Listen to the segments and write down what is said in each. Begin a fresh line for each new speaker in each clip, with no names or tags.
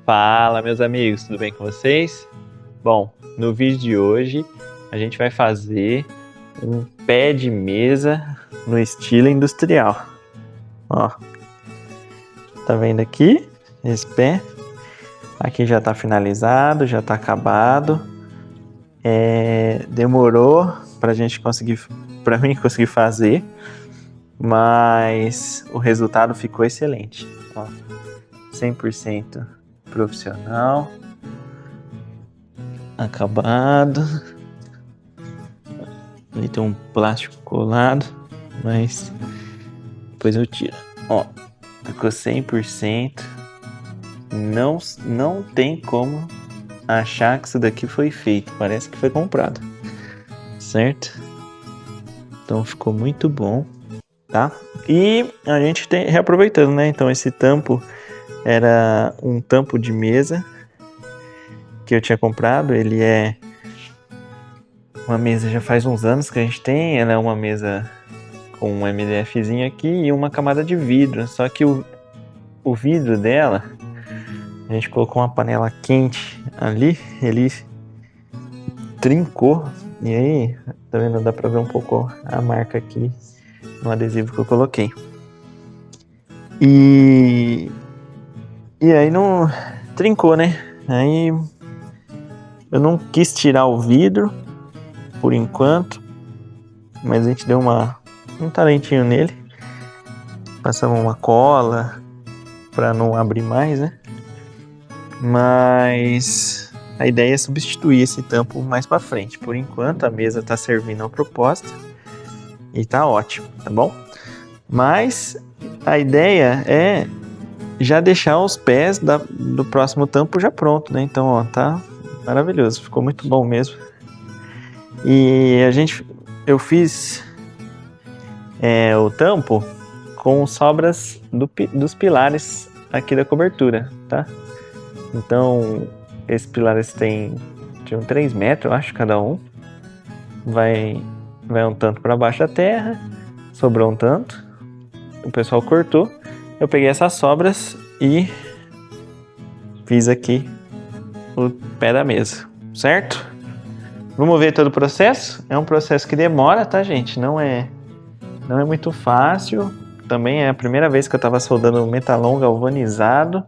Fala, meus amigos, tudo bem com vocês? Bom, no vídeo de hoje a gente vai fazer um pé de mesa no estilo industrial. Ó, tá vendo aqui? Esse pé aqui já tá finalizado, já tá acabado. Demorou pra mim conseguir fazer, mas o resultado ficou excelente. Ó, 100% profissional, acabado. Ali tem um plástico colado, mas depois eu tiro. Ó, ficou 100%. Não tem como achar que isso daqui foi feito. Parece que foi comprado, certo? Então ficou muito bom, tá? E a gente tem reaproveitando, né? Então esse tampo era um tampo de mesa que eu tinha comprado. Ele é uma mesa, já faz uns anos que a gente tem. Ela é uma mesa com um MDFzinho aqui e uma camada de vidro. Só que o vidro dela, a gente colocou uma panela quente ali, ele trincou. E aí, tá vendo? Dá pra ver um pouco a marca aqui no adesivo que eu coloquei. E aí não trincou, né? Aí eu não quis tirar o vidro por enquanto, mas a gente deu um talentinho nele. Passamos uma cola pra não abrir mais, né? Mas a ideia é substituir esse tampo mais pra frente. Por enquanto a mesa tá servindo a proposta e tá ótimo, tá bom? Mas a ideia é já deixar os pés do próximo tampo já pronto, né? Então, ó, tá maravilhoso, ficou muito bom mesmo. E eu fiz o tampo com sobras dos pilares aqui da cobertura, tá? Então, esses pilares tinham 3 metros, eu acho, cada um. Vai um tanto para baixo da terra, sobrou um tanto. O pessoal cortou. Eu peguei essas sobras e fiz aqui o pé da mesa, certo? Vamos ver todo o processo? É um processo que demora, tá, gente? Não é muito fácil. Também é a primeira vez que eu tava soldando metalon galvanizado.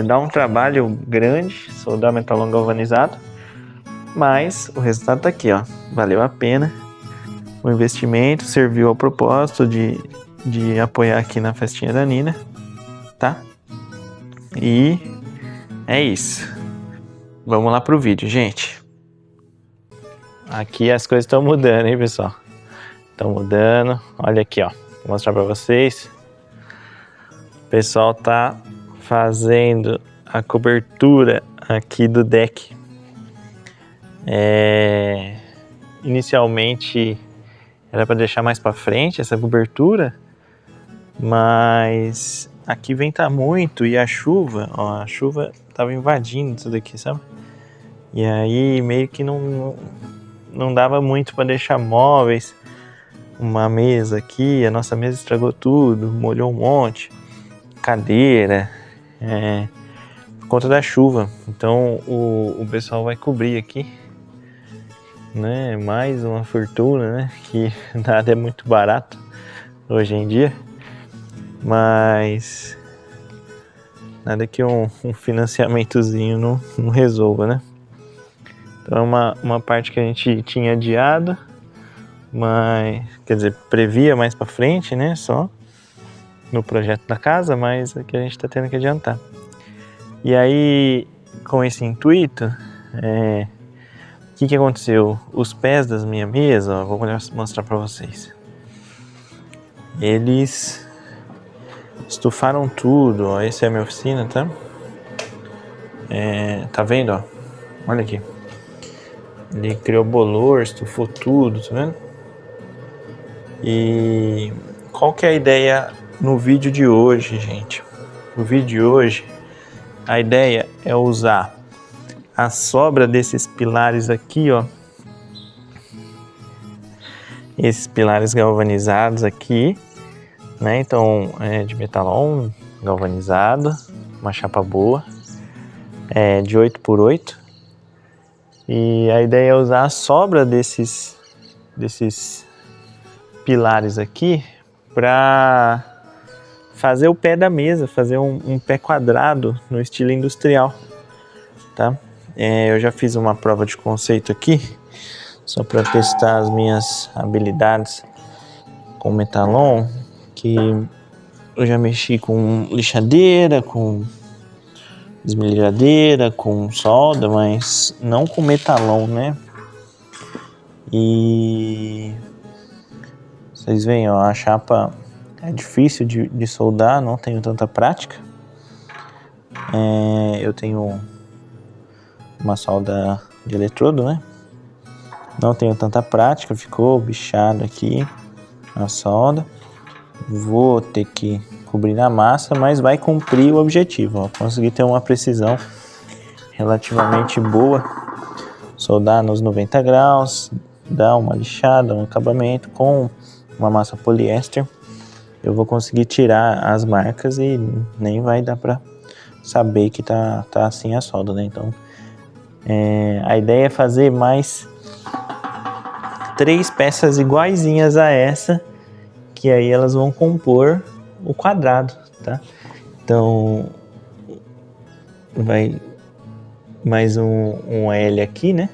Dá um trabalho grande soldar metalon galvanizado, mas o resultado tá aqui, ó. Valeu a pena. O investimento serviu ao propósito de apoiar aqui na festinha da Nina, tá? E é isso. Vamos lá pro vídeo, gente. Aqui as coisas estão mudando, hein, pessoal? Estão mudando. Olha aqui, ó. Vou mostrar pra vocês. O pessoal tá fazendo a cobertura aqui do deck. Inicialmente era para deixar mais para frente essa cobertura, mas aqui venta muito e a chuva tava invadindo tudo aqui, sabe? E aí meio que não dava muito para deixar móveis. Uma mesa aqui, a nossa mesa estragou tudo, molhou um monte, cadeira, por conta da chuva. Então o pessoal vai cobrir aqui, né? Mais uma fortuna, né? Que nada é muito barato hoje em dia, mas nada que um financiamentozinho não resolva, né? Então é uma parte que a gente tinha adiado, mas quer dizer, previa mais para frente, né? Só no projeto da casa, mas aqui a gente tá tendo que adiantar. E aí, com esse intuito, o que aconteceu? Os pés das minhas mesas, ó, vou mostrar para vocês. Eles estufaram tudo, ó. Essa é a minha oficina, tá? Tá vendo, ó? Olha aqui. Ele criou bolor, estufou tudo, tá vendo? E qual que é a ideia no vídeo de hoje, gente? No vídeo de hoje, a ideia é usar a sobra desses pilares aqui, ó. Esses pilares galvanizados aqui, né? Então, de metalon galvanizado. uma chapa boa, de 8x8. E a ideia é usar a sobra desses pilares aqui para fazer o pé da mesa, fazer um pé quadrado no estilo industrial, tá? Eu já fiz uma prova de conceito aqui, só para testar as minhas habilidades com metalon, que eu já mexi com lixadeira, com esmerilhadeira, com solda, mas não com metalon, né? E vocês veem, ó, a chapa é difícil de soldar, não tenho tanta prática. Eu tenho uma solda de eletrodo, né? Não tenho tanta prática, ficou bichado aqui a solda. Vou ter que cobrir na massa, mas vai cumprir o objetivo, ó. Consegui ter uma precisão relativamente boa, soldar nos 90 graus, dar uma lixada, um acabamento com uma massa poliéster. Eu vou conseguir tirar as marcas e nem vai dar pra saber que tá assim a solda, né? Então, a ideia é fazer mais 3 peças iguaizinhas a essa, que aí elas vão compor o quadrado, tá? Então, vai mais um L aqui, né?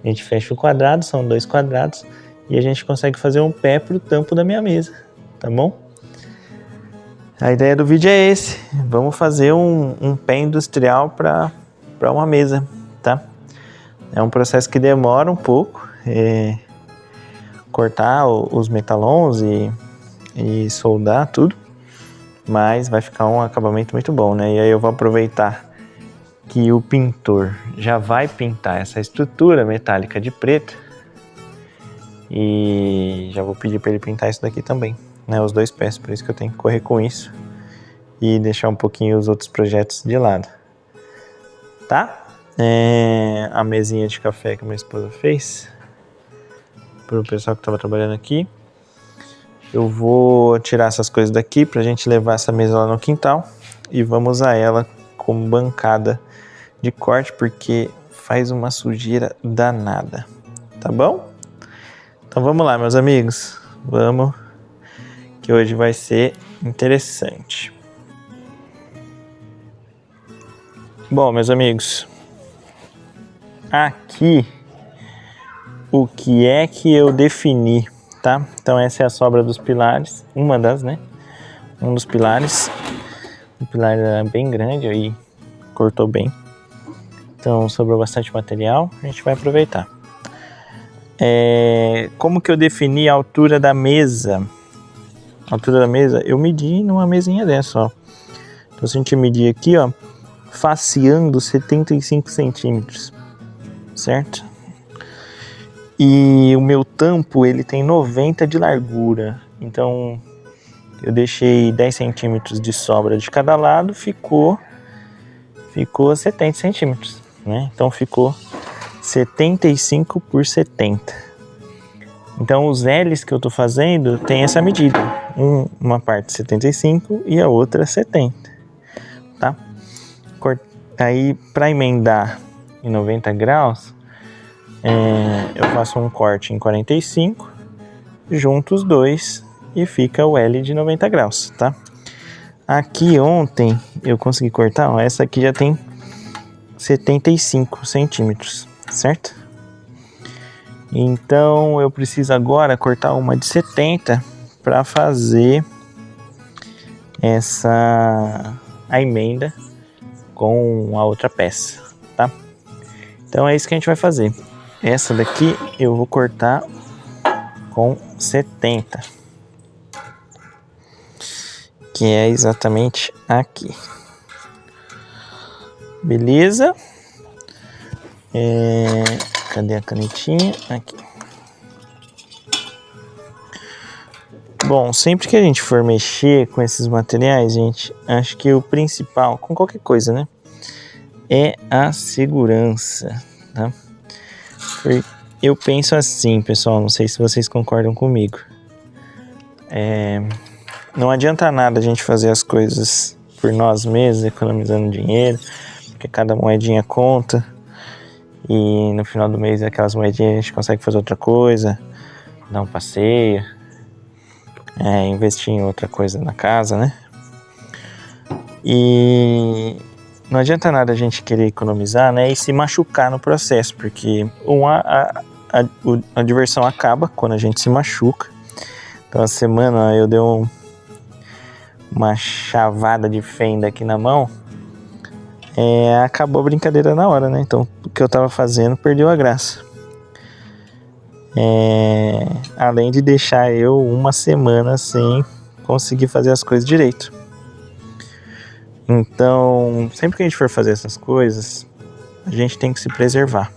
A gente fecha o quadrado, são 2 quadrados, e a gente consegue fazer um pé pro tampo da minha mesa, tá bom? A ideia do vídeo é esse, vamos fazer um pé industrial para uma mesa, tá? É um processo que demora um pouco, cortar os metalons e soldar tudo, mas vai ficar um acabamento muito bom, né? E aí eu vou aproveitar que o pintor já vai pintar essa estrutura metálica de preto e já vou pedir para ele pintar isso daqui também, né? Os 2 pés, por isso que eu tenho que correr com isso e deixar um pouquinho os outros projetos de lado, tá? A mesinha de café que minha esposa fez para o pessoal que estava trabalhando aqui. Eu vou tirar essas coisas daqui pra gente levar essa mesa lá no quintal e vamos usar ela como bancada de corte, porque faz uma sujeira danada, tá bom? Então vamos lá, meus amigos, vamos, que hoje vai ser interessante. Bom, meus amigos, aqui o que é que eu defini, tá? Então essa é a sobra dos pilares, uma das, né? Um dos pilares. O pilar era bem grande, aí cortou bem. Então sobrou bastante material, a gente vai aproveitar. Como que eu defini a altura da mesa? A altura da mesa, eu medi numa mesinha dessa, ó. Então se a gente medir aqui, ó, faceando 75 centímetros, certo? E o meu tampo, ele tem 90 de largura, então eu deixei 10 centímetros de sobra de cada lado, ficou 70 centímetros, né? Então ficou 75 por 70. Então os L's que eu tô fazendo tem essa medida, uma parte 75 e a outra 70, tá? Aí para emendar em 90 graus, eu faço um corte em 45, junto os dois e fica o L de 90 graus, tá? Aqui ontem eu consegui cortar, ó, essa aqui já tem 75 centímetros, certo? Então eu preciso agora cortar uma de 70 para fazer a emenda com a outra peça, tá? Então é isso que a gente vai fazer. Essa daqui eu vou cortar com 70, que é exatamente aqui. Beleza? Cadê a canetinha? Aqui. Bom, sempre que a gente for mexer com esses materiais, gente, acho que o principal, com qualquer coisa, né, é a segurança, tá? Eu penso assim, pessoal, não sei se vocês concordam comigo. Não adianta nada a gente fazer as coisas por nós mesmos, economizando dinheiro, porque cada moedinha conta. E no final do mês, aquelas moedinhas a gente consegue fazer outra coisa, dar um passeio, investir em outra coisa na casa, né? E não adianta nada a gente querer economizar, né, e se machucar no processo, porque a diversão acaba quando a gente se machuca. Então, a semana eu dei uma chavada de fenda aqui na mão, acabou a brincadeira na hora, né? Então, o que eu tava fazendo perdeu a graça. Além de deixar eu uma semana sem conseguir fazer as coisas direito. Então, sempre que a gente for fazer essas coisas, a gente tem que se preservar.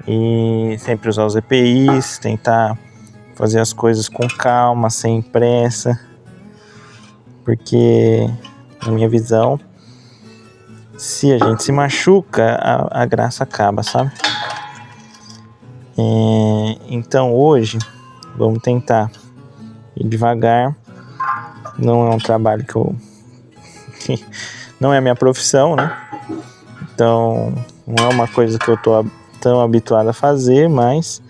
E sempre usar os EPIs, tentar fazer as coisas com calma, sem pressa. Porque, na minha visão, se a gente se machuca, a graça acaba, sabe? Então, hoje, vamos tentar ir devagar. Não é um trabalho que não é a minha profissão, né? Então, não é uma coisa que eu tô tão habituado a fazer, mas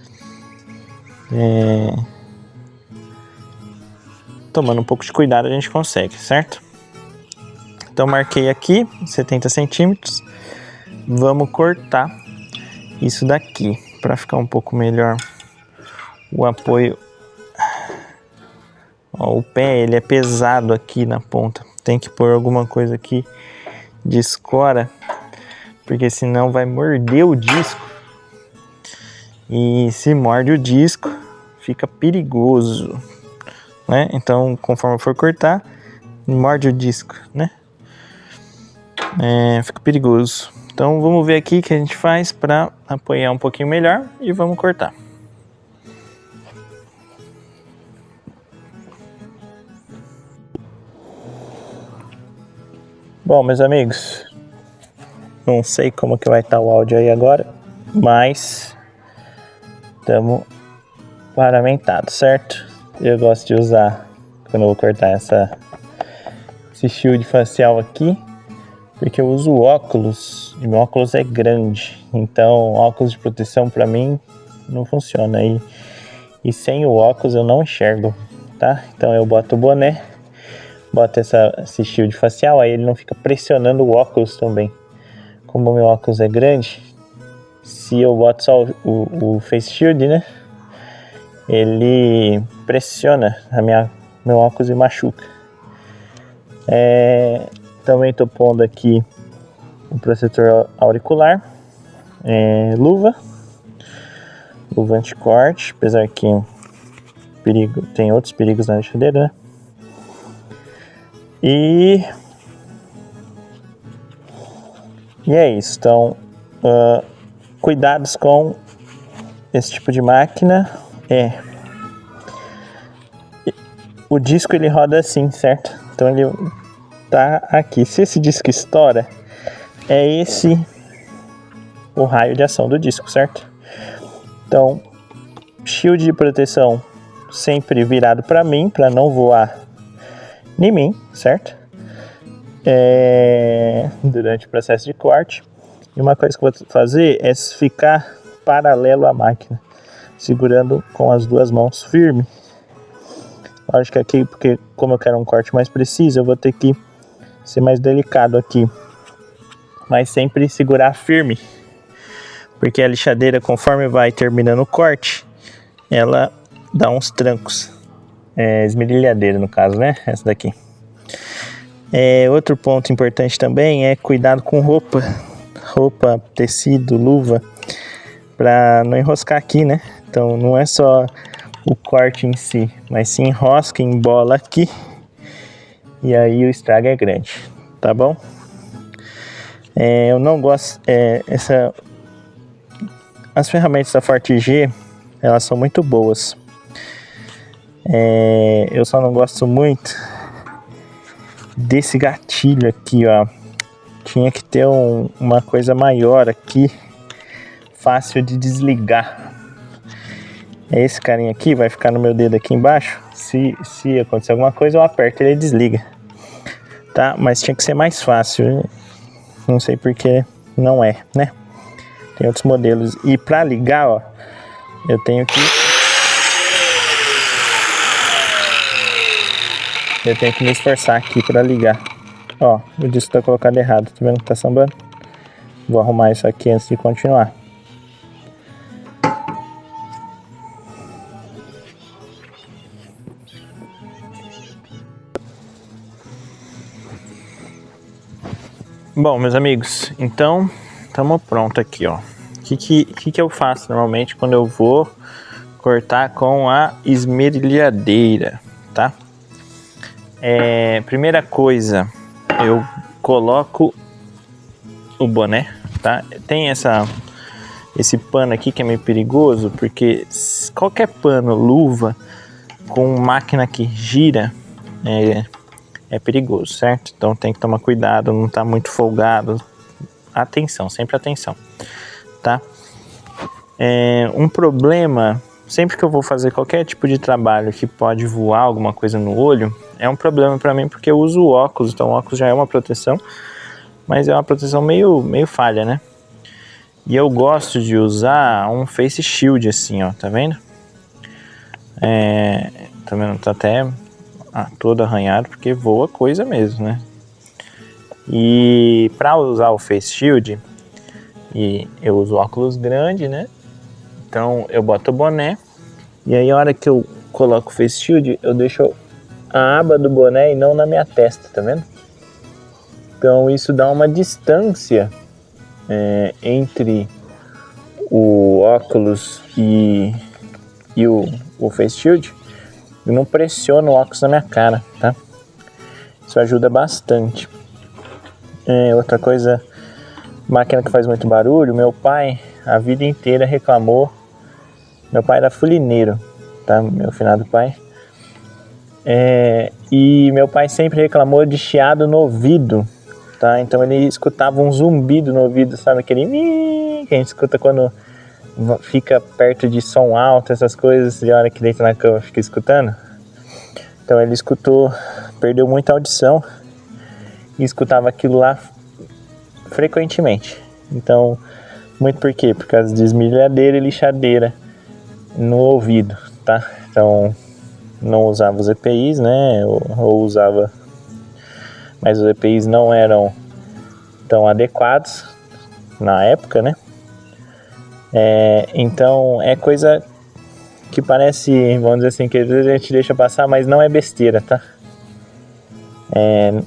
tomando um pouco de cuidado a gente consegue, certo? Então, marquei aqui 70 centímetros. Vamos cortar isso daqui para ficar um pouco melhor o apoio. Ó, o pé ele é pesado aqui na ponta. Tem que pôr alguma coisa aqui de escora, porque senão vai morder o disco. E se morde o disco, fica perigoso, né? Então, conforme eu for cortar, morde o disco, né? Fica perigoso. Então, vamos ver aqui o que a gente faz para apoiar um pouquinho melhor e vamos cortar. Bom, meus amigos, não sei como que vai estar o áudio aí agora, mas estamos paramentados, certo? Eu gosto de usar, quando eu vou cortar esse shield facial aqui, porque eu uso óculos, e meu óculos é grande, então óculos de proteção para mim não funciona, e sem o óculos eu não enxergo, tá? Então eu boto o boné, boto esse shield facial, aí ele não fica pressionando o óculos também. Como o meu óculos é grande, se eu boto só o face shield, né, ele pressiona meu óculos e machuca. Também estou pondo aqui o protetor auricular, luva anticorte, apesar que tem outros perigos na lixadeira, né? E é isso. Então, cuidados com esse tipo de máquina. O disco ele roda assim, certo? Então ele tá aqui. Se esse disco estoura, é esse o raio de ação do disco, certo? Então, shield de proteção sempre virado para mim, para não voar em mim, certo? Durante o processo de corte. E uma coisa que eu vou fazer é ficar paralelo à máquina, segurando com as duas mãos firme. Lógico que aqui, porque como eu quero um corte mais preciso, eu vou ter que ser mais delicado aqui, mas sempre segurar firme, porque a lixadeira, conforme vai terminando o corte, ela dá uns trancos. Esmerilhadeira no caso, né? Essa daqui. Outro ponto importante também é cuidado com roupa, tecido, luva, para não enroscar aqui, né? Então não é só o corte em si, mas se enrosca, embola aqui, e aí o estrago é grande, tá bom? Eu não gosto, as ferramentas da Forte G, elas são muito boas. Eu só não gosto muito desse gatilho aqui, ó. Tinha que ter uma coisa maior aqui, fácil de desligar. Esse carinha aqui vai ficar no meu dedo aqui embaixo. Se acontecer alguma coisa, eu aperto e ele desliga. tá? Mas tinha que ser mais fácil, não sei porque não é, né? Tem outros modelos. E para ligar, ó, eu tenho que me esforçar aqui para ligar. Ó, o disco tá colocado errado, tá vendo que tá sambando? Vou arrumar isso aqui antes de continuar. Bom, meus amigos, então estamos pronto aqui, ó. O que eu faço normalmente quando eu vou cortar com a esmerilhadeira, tá? Primeira coisa, eu coloco o boné, tá? Tem esse pano aqui que é meio perigoso, porque qualquer pano, luva com máquina que gira é perigoso, certo? Então tem que tomar cuidado, não tá muito folgado. Atenção, sempre atenção, tá? Um problema, sempre que eu vou fazer qualquer tipo de trabalho que pode voar alguma coisa no olho, é um problema para mim porque eu uso óculos, então o óculos já é uma proteção, mas é uma proteção meio falha, né? E eu gosto de usar um face shield assim, ó, tá vendo? Tá vendo? Tá até todo arranhado porque voa coisa mesmo, né? E para usar o face shield, e eu uso óculos grande, né? Então eu boto o boné e aí a hora que eu coloco o face shield, eu deixo a aba do boné e não na minha testa, tá vendo? Então isso dá uma distância entre o óculos e o face shield. E não pressiona o óculos na minha cara, tá? Isso ajuda bastante. Outra coisa, máquina que faz muito barulho, meu pai a vida inteira reclamou. Meu pai era fulineiro, tá? Meu finado pai. E meu pai sempre reclamou de chiado no ouvido, tá? Então ele escutava um zumbido no ouvido, sabe? Aquele que a gente escuta quando fica perto de som alto, essas coisas, e a hora que deita na cama fica escutando. Então ele perdeu muita audição e escutava aquilo lá frequentemente. Então, muito por quê? Por causa de esmerilhadeira e lixadeira no ouvido, tá? Então, não usava os EPIs, né? Ou usava, mas os EPIs não eram tão adequados na época, né? Então, é coisa que parece, vamos dizer assim, que às vezes a gente deixa passar, mas não é besteira, tá?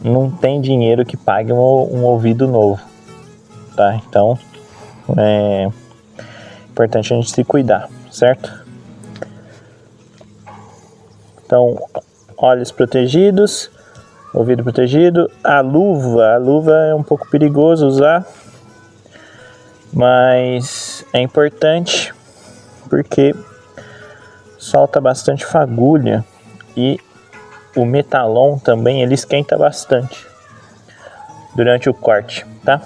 Não tem dinheiro que pague um ouvido novo, tá? Então, é importante a gente se cuidar, certo? Então, olhos protegidos, ouvido protegido. A luva é um pouco perigoso usar, mas é importante porque solta bastante fagulha e o metalon também, ele esquenta bastante durante o corte, tá?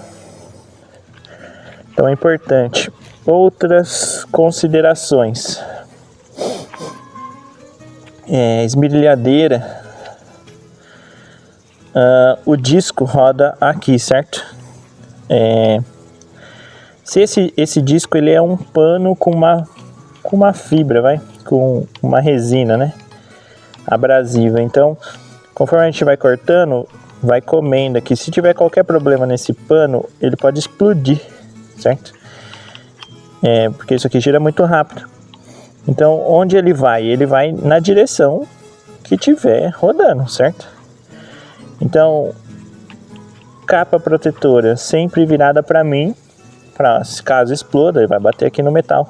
Então é importante. Outras considerações. Esmerilhadeira. O disco roda aqui, certo? Se esse disco ele é um pano com uma fibra, com uma resina, né? Abrasiva. Então, conforme a gente vai cortando, vai comendo aqui. Se tiver qualquer problema nesse pano, ele pode explodir, certo? Porque isso aqui gira muito rápido. Então, onde ele vai? Ele vai na direção que tiver rodando, certo? Então, capa protetora sempre virada para mim, para caso exploda, ele vai bater aqui no metal.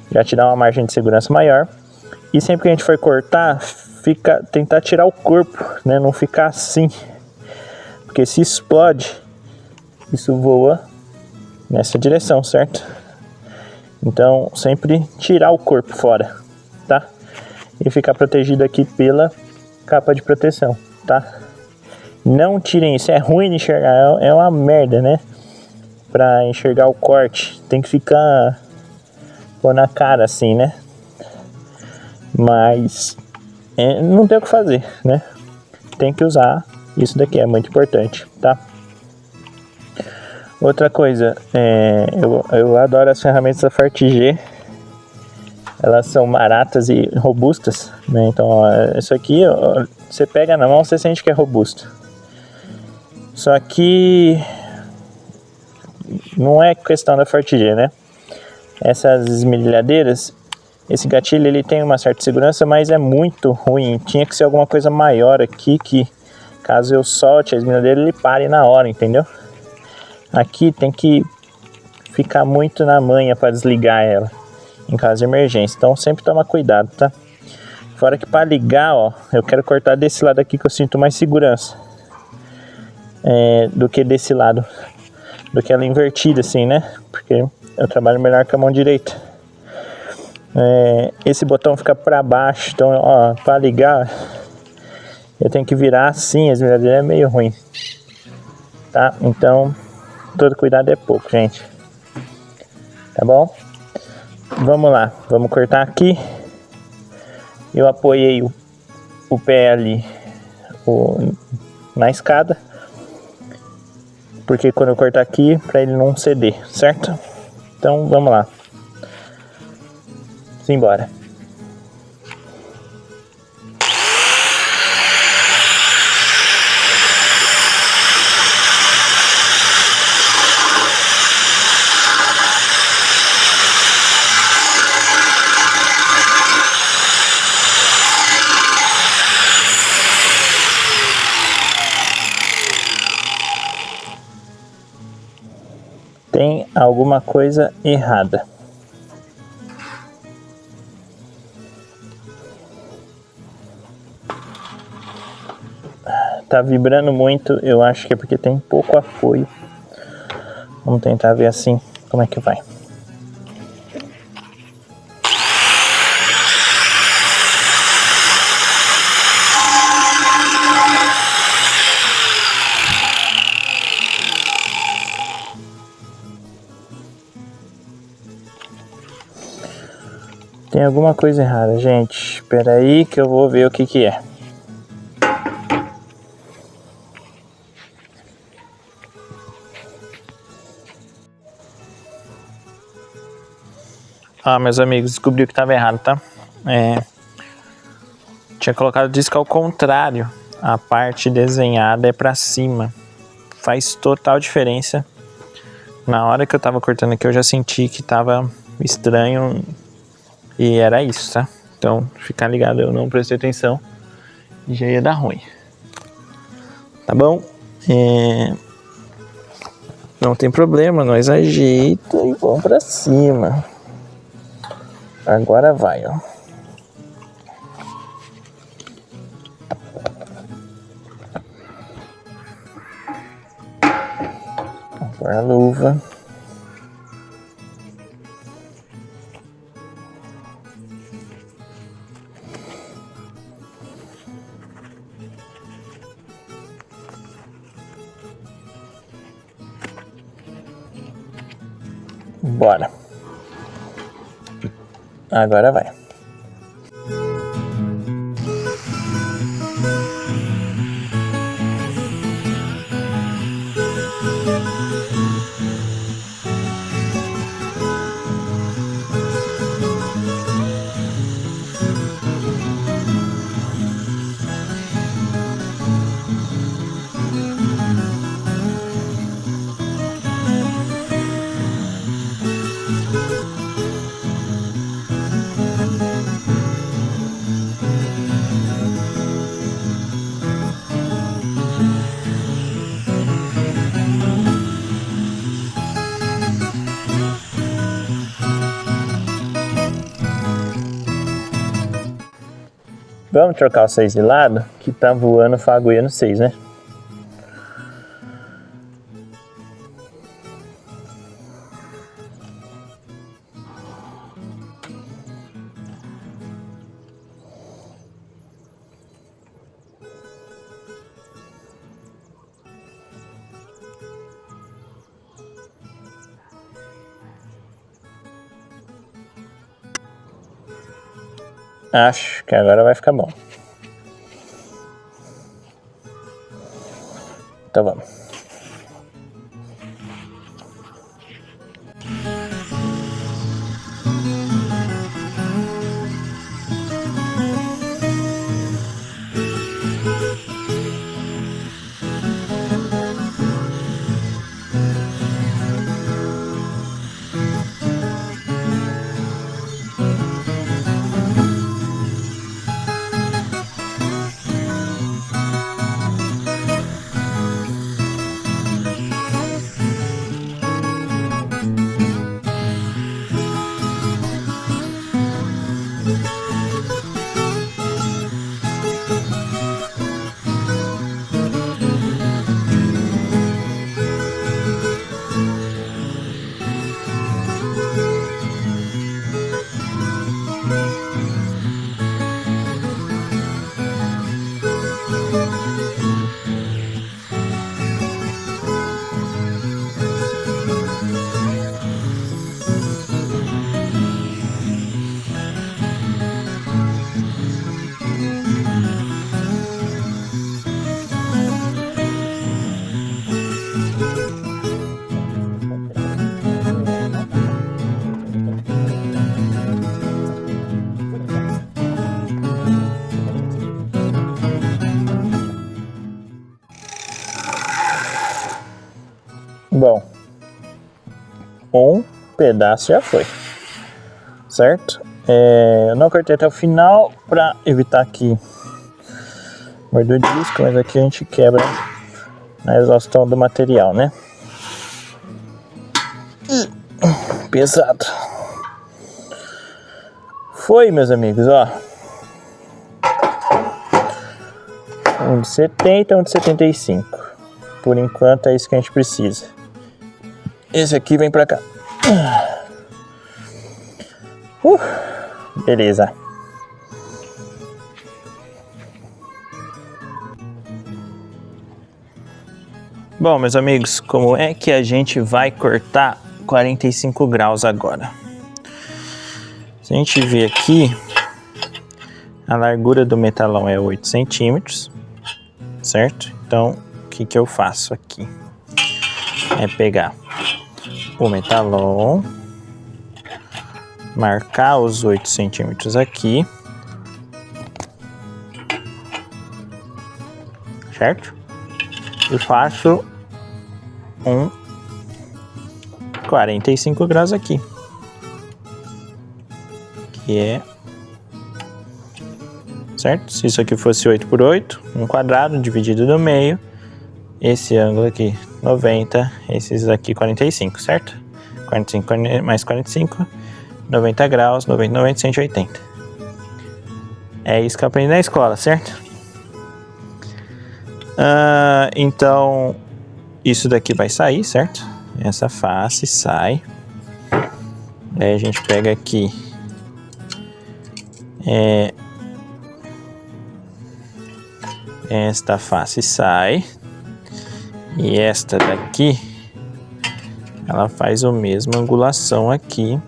Já te dá uma margem de segurança maior. E sempre que a gente for cortar, tentar tirar o corpo, né? Não ficar assim, porque se explode, isso voa nessa direção, certo? Então sempre tirar o corpo fora, tá? E ficar protegido aqui pela capa de proteção, tá? Não tirem isso, é ruim de enxergar, é uma merda, né? Pra enxergar o corte, tem que ficar pôr na cara assim, né? Mas
não tem o que fazer, né? Tem que usar isso daqui, é muito importante, tá? Outra coisa, eu adoro as ferramentas da Fortigê. Elas são baratas e robustas, né? Então, ó, isso aqui, ó, você pega na mão, você sente que é robusto. Só que não é questão da Fortigê, né? Essas esmerilhadeiras, esse gatilho ele tem uma certa segurança, mas é muito ruim. Tinha que ser alguma coisa maior aqui que, caso eu solte a esmerilhadeira, ele pare na hora, entendeu? Aqui tem que ficar muito na manha para desligar ela em caso de emergência, então sempre toma cuidado, tá? Fora que para ligar, ó, eu quero cortar desse lado aqui que eu sinto mais segurança do que desse lado, do que ela invertida assim, né? Porque eu trabalho melhor com a mão direita. Esse botão fica para baixo, então ó, para ligar eu tenho que virar assim, a esmerilhadeira é meio ruim, tá? Então todo cuidado é pouco, gente, tá bom? Vamos lá, vamos cortar aqui. Eu apoiei o pé ali na escada, porque quando eu cortar aqui, para ele não ceder, certo? Então vamos lá, simbora. Tem alguma coisa errada. Tá vibrando muito, eu acho que é porque tem pouco apoio. Vamos tentar ver assim como é que vai. Tem alguma coisa errada, gente. Espera aí que eu vou ver o que é. Ah, meus amigos, descobri o que estava errado, tá? Tinha colocado o disco ao contrário. A parte desenhada é para cima. Faz total diferença. Na hora que eu tava cortando aqui, eu já senti que tava estranho. E era isso, tá? Então, ficar ligado, eu não prestei atenção e já ia dar ruim. Tá bom? Não tem problema, nós ajeita e vamos pra cima. Agora vai, ó. Agora a luva. Bora. Agora vai. Vamos trocar o 6 de lado, que tá voando fagulha no 6, né? Acho que agora vai ficar bom. Então vamos. Bom, um pedaço já foi, certo? Eu não cortei até o final para evitar que morder o disco, mas aqui a gente quebra na exaustão do material, né? Pesado. Foi, meus amigos, ó. Um de 70, um de 75. Por enquanto é isso que a gente precisa. Esse aqui vem pra cá. Beleza. Bom, meus amigos, como é que a gente vai cortar 45 graus agora? Se a gente ver aqui, a largura do metalão é 8 centímetros, certo? Então, o que eu faço aqui? É pegar o metalon, marcar os 8 centímetros aqui, certo? E faço um 45 graus aqui, que é, certo? Se isso aqui fosse 8 por 8, um quadrado dividido no meio, esse ângulo aqui 90, esses aqui 45, certo? 45 mais 45, 90 graus, 90, 90, 180. É isso que eu aprendi na escola, certo? Então, isso daqui vai sair, certo? Essa face sai. Aí a gente pega aqui esta face sai. E esta daqui, ela faz a mesma angulação aqui.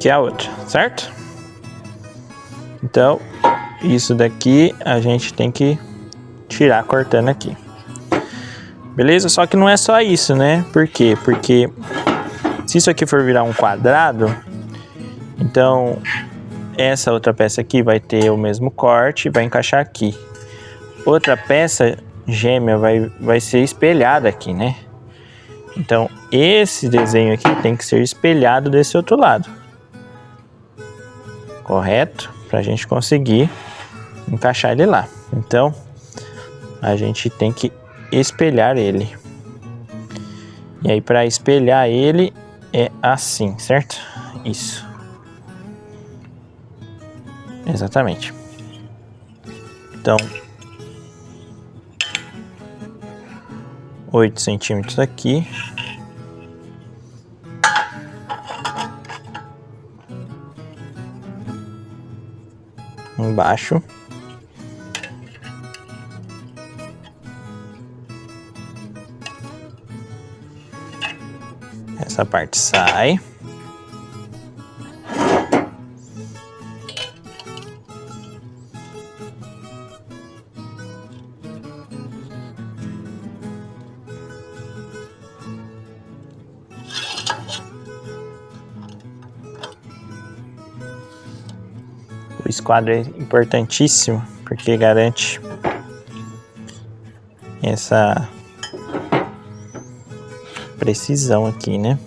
Que é a outra, certo? Então, isso daqui a gente tem que tirar cortando aqui. Beleza? Só que não é só isso, né? Por quê? Porque se isso aqui for virar um quadrado, então essa outra peça aqui vai ter o mesmo corte e vai encaixar aqui. Outra peça gêmea vai ser espelhada aqui, né? Então esse desenho aqui tem que ser espelhado desse outro lado. Correto? Pra gente conseguir encaixar ele lá. Então a gente tem que espelhar ele. E aí para espelhar ele é assim, certo? Isso. Exatamente. Então, 8 centímetros aqui. Embaixo. Essa parte sai. O esquadro é importantíssimo porque garante essa precisão aqui, né?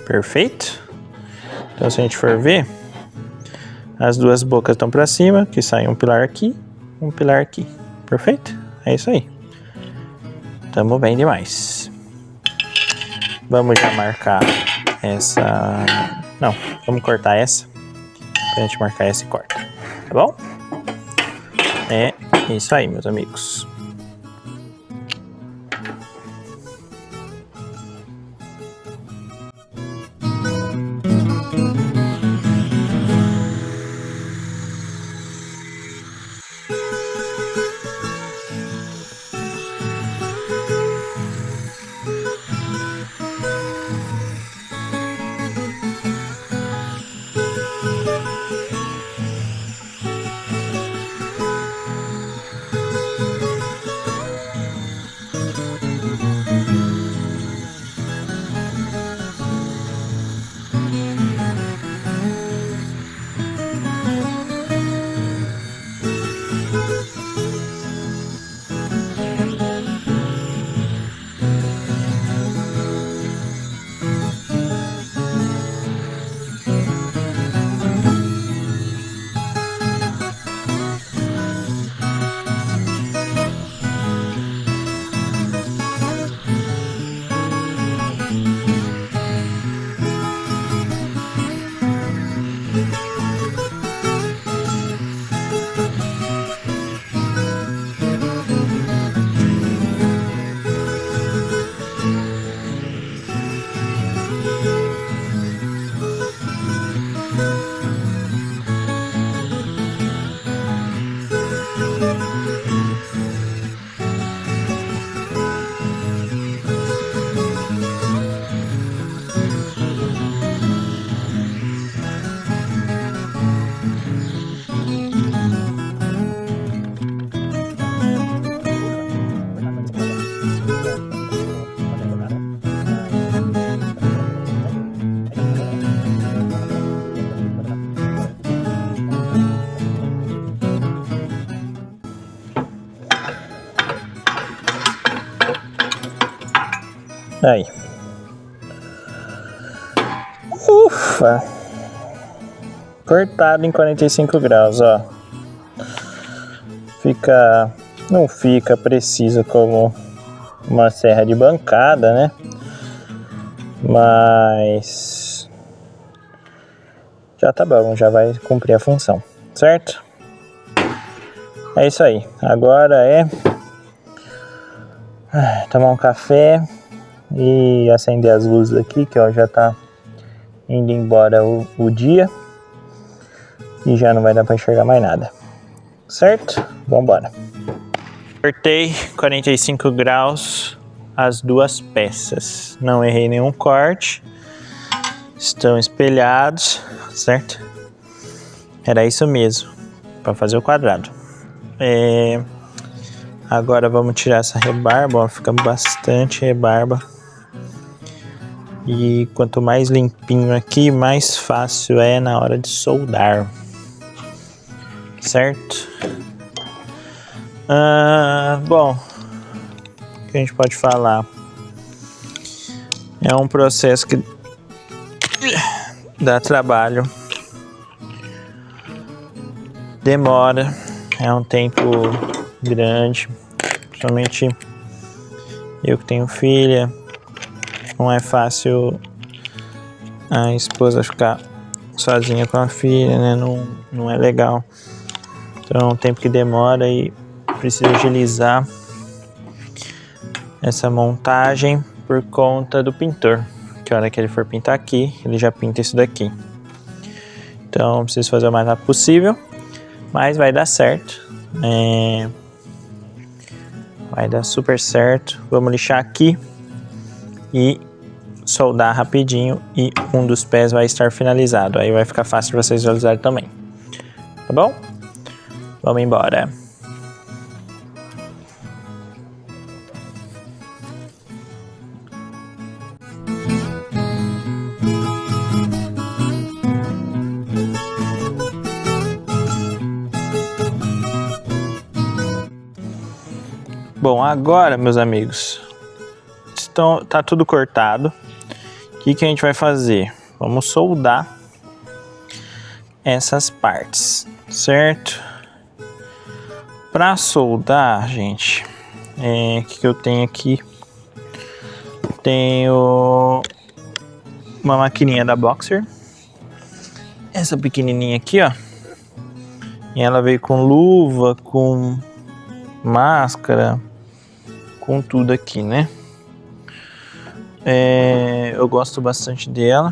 Perfeito? Então, se a gente for ver, as duas bocas estão para cima, que sai um pilar aqui, um pilar aqui. Perfeito? É isso aí. Tamo bem demais. Vamos já marcar essa... Não, vamos cortar essa. Pra gente marcar essa e corta. Tá bom? É isso aí, meus amigos. Aí. Ufa! Cortado em 45 graus, ó. Não fica preciso como uma serra de bancada, né? Mas já tá bom, já vai cumprir a função, certo? É isso aí. Agora é tomar um café e acender as luzes aqui, que ó, já tá indo embora o dia e já não vai dar para enxergar mais nada, certo? Vambora. Cortei 45 graus as duas peças, não errei nenhum corte, estão espelhados, certo? Era isso mesmo, para fazer o quadrado. Agora vamos tirar essa rebarba, ó, fica bastante rebarba. E quanto mais limpinho aqui, mais fácil é na hora de soldar, certo? Bom, o que a gente pode falar? É um processo que dá trabalho, demora, é um tempo grande, principalmente eu que tenho filha. Não é fácil a esposa ficar sozinha com a filha, né? Não é legal. Então é um tempo que demora e precisa agilizar essa montagem por conta do pintor. Que a hora que ele for pintar aqui, ele já pinta isso daqui. Então preciso fazer o mais rápido possível, mas vai dar certo. Vai dar super certo. Vamos lixar aqui e soldar rapidinho e um dos pés vai estar finalizado. Aí vai ficar fácil de vocês visualizarem também. Tá bom? Vamos embora.
Bom, agora, meus amigos, tá tudo cortado. O que a gente vai fazer? Vamos soldar essas partes, certo? Para soldar, gente, o que eu tenho aqui? Tenho uma maquininha da Boxer, essa pequenininha aqui, ó. E ela veio com luva, com máscara, com tudo aqui, né? Eu gosto bastante dela,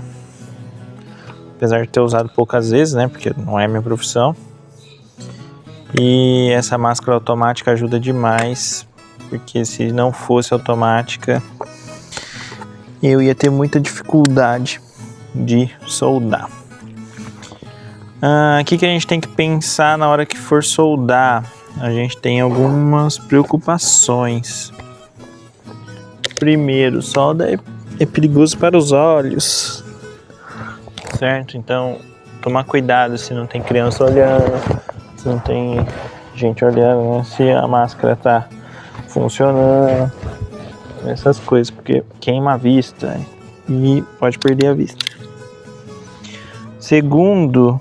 apesar de ter usado poucas vezes, né? Porque não é minha profissão. E essa máscara automática ajuda demais, porque se não fosse automática, eu ia ter muita dificuldade de soldar. O que a gente tem que pensar na hora que for soldar? A gente tem algumas preocupações. Primeiro, solda é perigoso para os olhos, certo? Então, tomar cuidado se não tem criança olhando, se não tem gente olhando, né? Se a máscara tá funcionando, essas coisas, porque queima a vista e pode perder a vista. Segundo,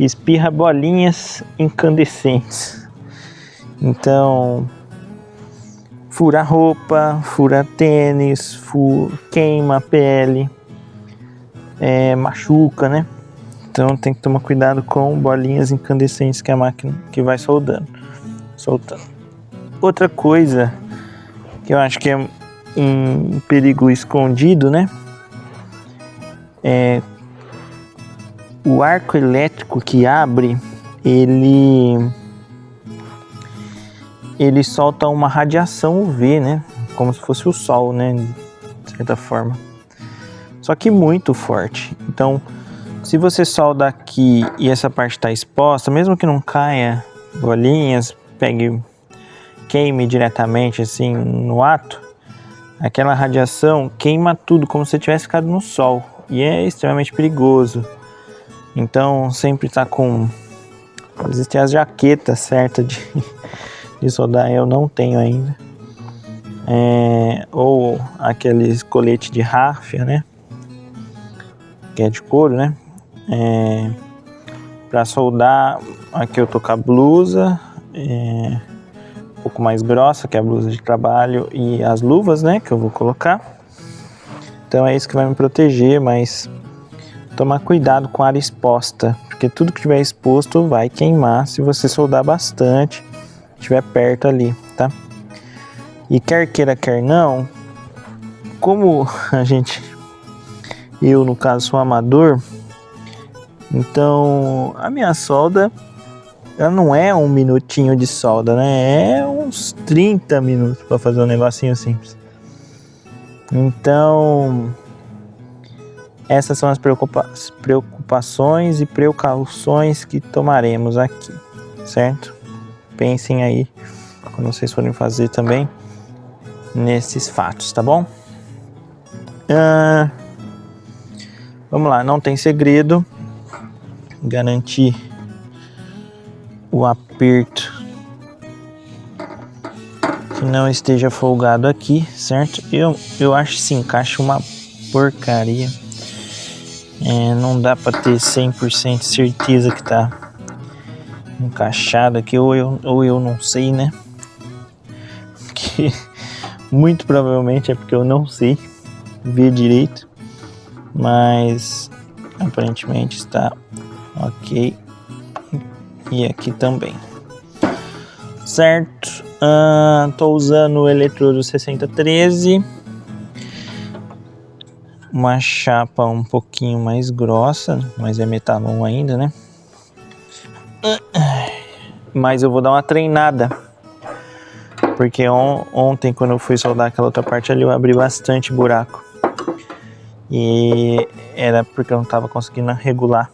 espirra bolinhas incandescentes. Então, fura roupa, fura tênis, queima a pele, machuca, né? Então tem que tomar cuidado com bolinhas incandescentes que a máquina que vai soltando. Outra coisa que eu acho que é um perigo escondido, né? O arco elétrico que abre, ele solta uma radiação UV, né? Como se fosse o sol, né? De certa forma. Só que muito forte. Então, se você solda aqui e essa parte está exposta, mesmo que não caia bolinhas, queime diretamente assim no ato, aquela radiação queima tudo, como se tivesse ficado no sol. E é extremamente perigoso. Então, sempre tá com... Existem as jaquetas certas de soldar, eu não tenho ainda. Ou aqueles coletes de ráfia, né? Que é de couro, né? Para soldar, aqui eu tô com a blusa, um pouco mais grossa, que é a blusa de trabalho, e as luvas, né? Que eu vou colocar. Então é isso que vai me proteger, mas tomar cuidado com a área exposta, porque tudo que tiver exposto vai queimar se você soldar bastante, estiver perto ali, tá? E quer queira, quer não, como eu no caso sou amador, então a minha solda, ela não é 1 minutinho de solda, né? É uns 30 minutos para fazer um negocinho simples. Então, essas são as preocupações e precauções que tomaremos aqui, certo? Pensem aí, quando vocês forem fazer também, nesses fatos, tá bom? Vamos lá, não tem segredo. Garantir o aperto que não esteja folgado aqui, certo? Eu acho que se encaixa uma porcaria. Não dá para ter 100% certeza que tá encaixado aqui, ou eu não sei, né? Que muito provavelmente é porque eu não sei ver direito, mas aparentemente está ok, e aqui também, certo? Tô usando o eletrodo 6013, uma chapa um pouquinho mais grossa, mas é metalon ainda, né? Mas eu vou dar uma treinada, porque ontem quando eu fui soldar aquela outra parte ali, eu abri bastante buraco, e era porque eu não estava conseguindo regular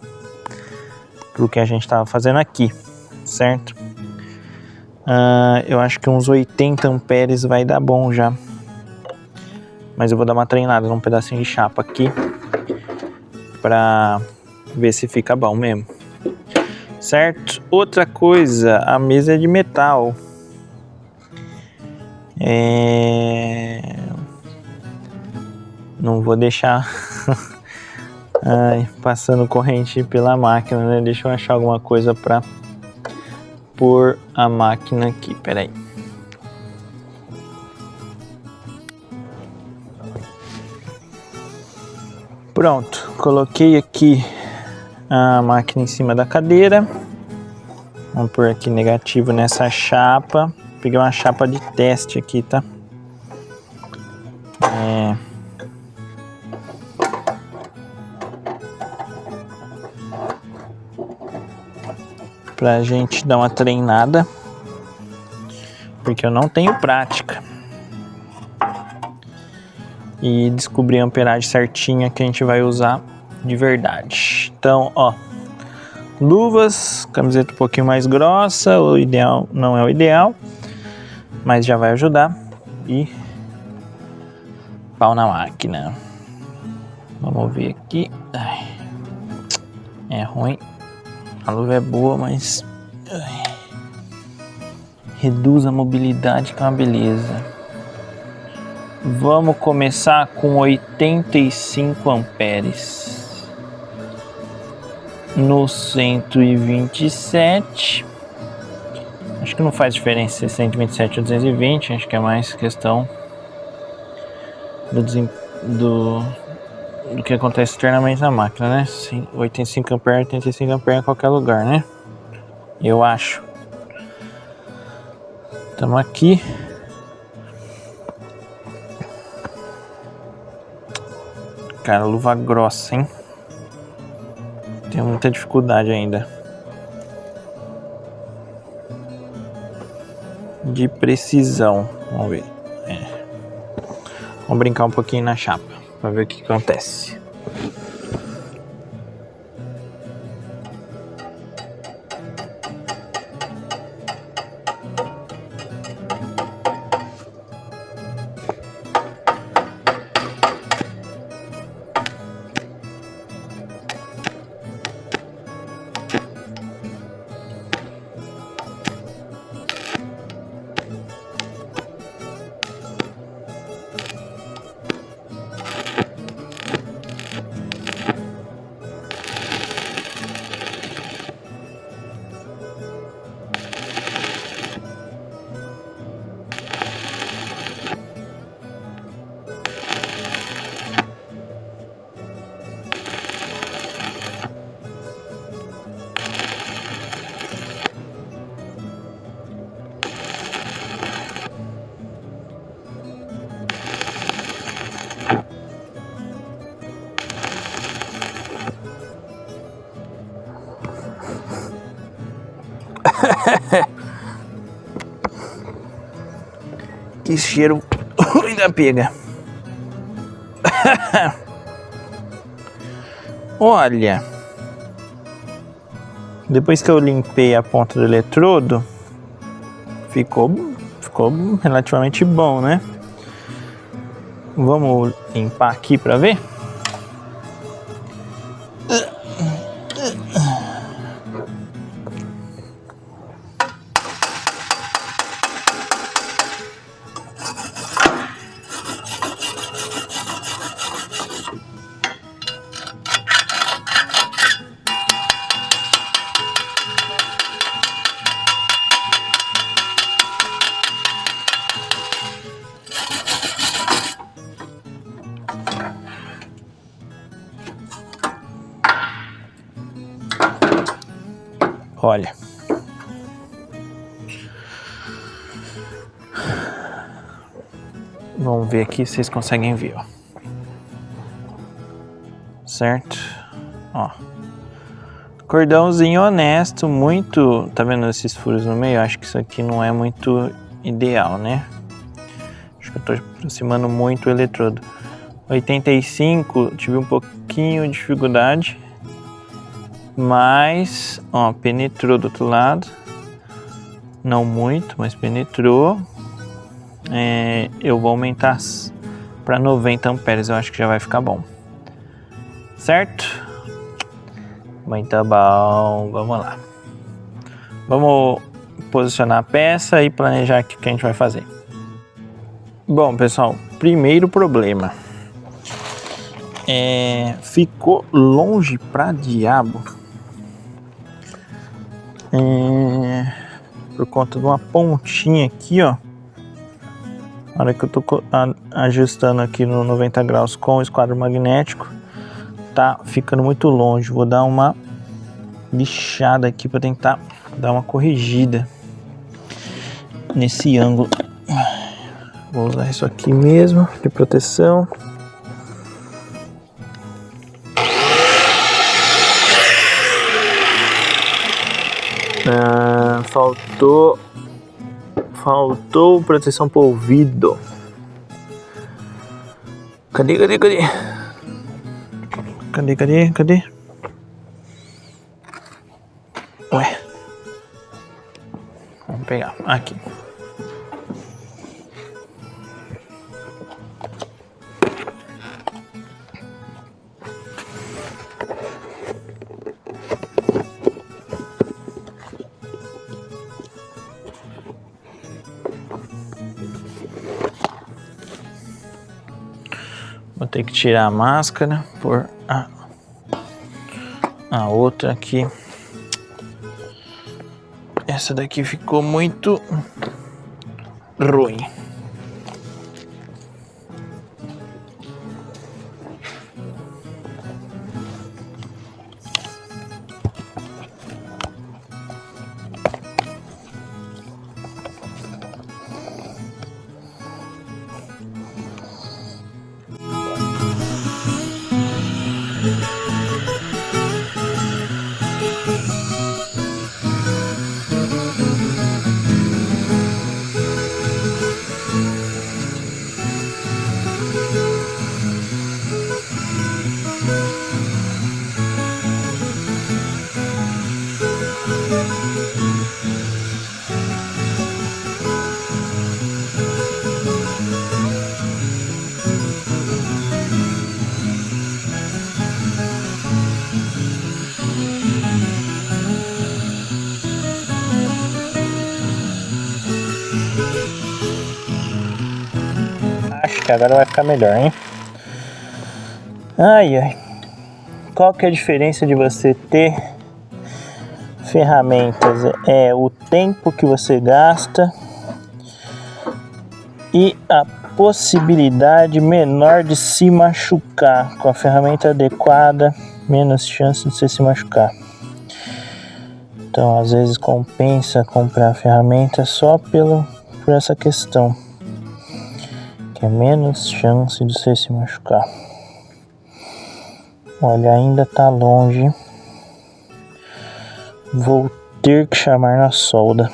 pro que a gente estava fazendo aqui, certo? Eu acho que uns 80 amperes vai dar bom já, mas eu vou dar uma treinada num pedacinho de chapa aqui pra ver se fica bom mesmo, certo? Outra coisa, a mesa é de metal, Não vou deixar passando corrente pela máquina, né? Deixa eu achar alguma coisa para pôr a máquina aqui, peraí. Pronto, coloquei aqui a máquina em cima da cadeira. Vamos pôr aqui negativo nessa chapa. Peguei uma chapa de teste aqui, tá? Pra gente dar uma treinada, porque eu não tenho prática. E descobrir a amperagem certinha que a gente vai usar de verdade. Então, ó, luvas, camiseta um pouquinho mais grossa, o ideal não é o ideal, mas já vai ajudar. E pau na máquina. Vamos ver aqui. É ruim. A luva é boa, mas reduz a mobilidade, que é uma beleza. Vamos começar com 85 amperes no 127. Acho que não faz diferença se 127 ou 220. Acho que é mais questão do que acontece internamente na máquina, né? 85 amperes, 85 amperes em qualquer lugar, né? Eu acho. Estamos aqui. Cara, luva grossa, hein? Tenho muita dificuldade ainda de precisão. Vamos ver. Vamos brincar um pouquinho na chapa para ver o que acontece. Que cheiro ruim da pega. Olha, depois que eu limpei a ponta do eletrodo, ficou relativamente bom, né? Vamos limpar aqui para ver. Olha, vamos ver aqui se vocês conseguem ver, ó. Certo? Ó, cordãozinho honesto, muito, tá vendo esses furos no meio? Acho que isso aqui não é muito ideal, né? Acho que eu tô aproximando muito o eletrodo. 85, tive um pouquinho de dificuldade. Mas, ó, penetrou do outro lado. Não muito, mas penetrou. Eu vou aumentar para 90 amperes, eu acho que já vai ficar bom. Certo? Muito bom, vamos lá. Vamos posicionar a peça e planejar aqui o que a gente vai fazer. Bom, pessoal, primeiro problema. Ficou longe pra diabo. Por conta de uma pontinha aqui, ó. Na hora que eu tô ajustando aqui no 90 graus com o esquadro magnético, tá ficando muito longe. Vou dar uma lixada aqui para tentar dar uma corrigida nesse ângulo. Vou usar isso aqui mesmo de proteção. Faltou proteção pro ouvido. Cadê? Ué. Vamos pegar. Aqui. Vou ter que tirar a máscara por a outra aqui. Essa daqui ficou muito ruim.
Acho que agora vai ficar melhor, hein? Ai. Qual que é a diferença de você ter ferramentas? É o tempo que você gasta e a possibilidade menor de se machucar. Com a ferramenta adequada, menos chance de você se machucar. Então, às vezes compensa comprar a ferramenta só por essa questão, que é menos chance de você se machucar. Olha, ainda tá longe. Vou ter que chamar na solda.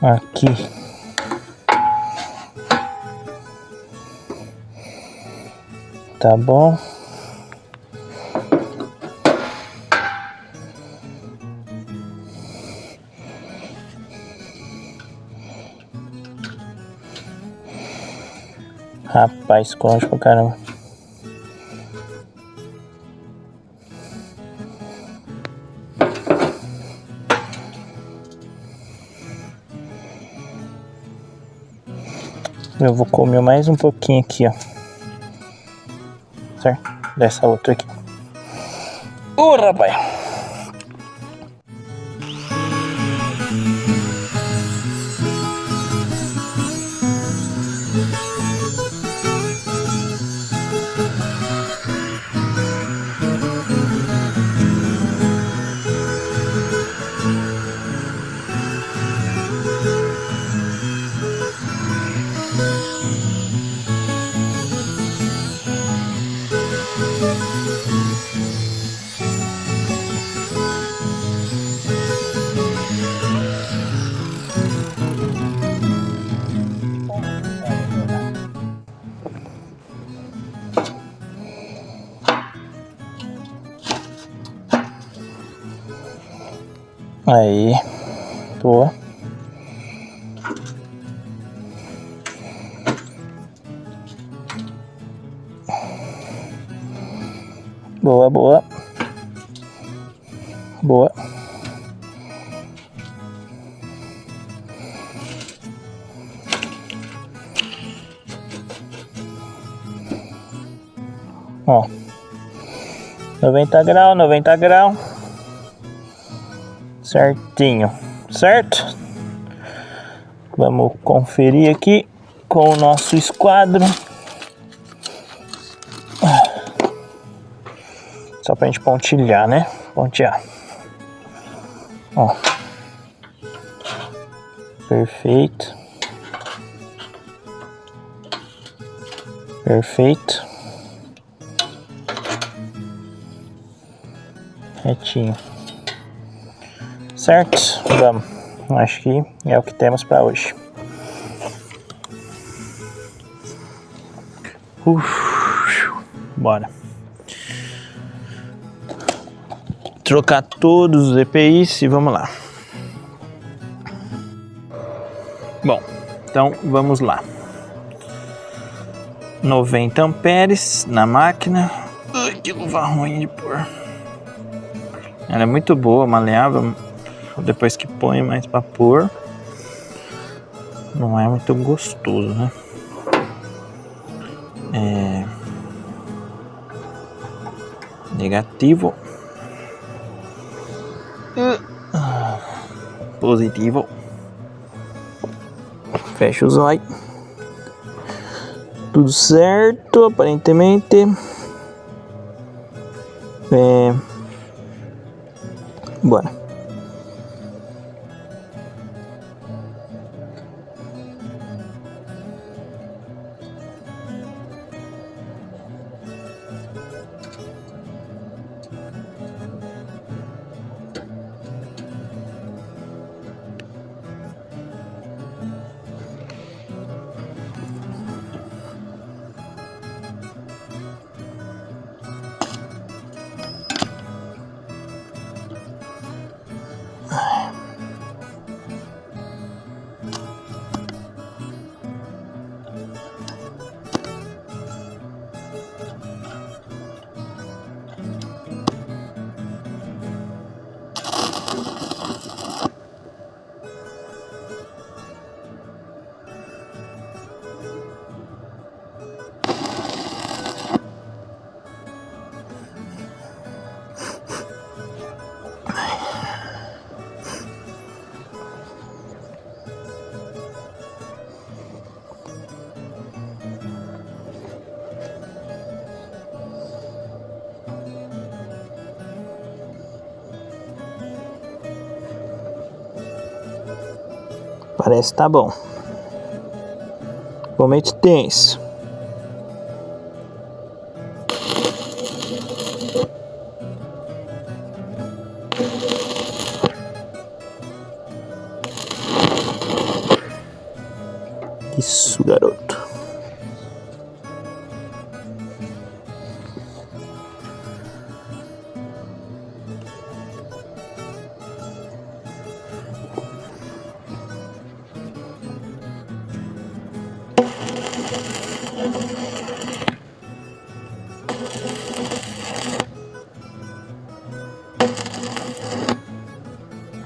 Aqui. Tá bom? Rapaz, corre pra caramba. Eu vou comer mais um pouquinho aqui, ó. Certo? Dessa outra aqui. Rapaz! Aí, boa. Boa. Ó, 90 graus, 90 graus. Certinho, certo? Vamos conferir aqui com o nosso esquadro. Só pra gente pontilhar, né? Pontear. Ó. Perfeito. Perfeito. Retinho. Certo? Vamos. Acho que é o que temos para hoje. Bora. Trocar todos os EPIs e vamos lá. Bom, então vamos lá. 90 amperes na máquina. Ai, que luva ruim de pôr. Ela é muito boa, maleável. Depois que põe mais pra pôr, não é muito gostoso, né? Negativo. Positivo. Fecha os olhos. Tudo certo, aparentemente. Bora. Parece que tá bom. Comente tenso. Isso, garoto.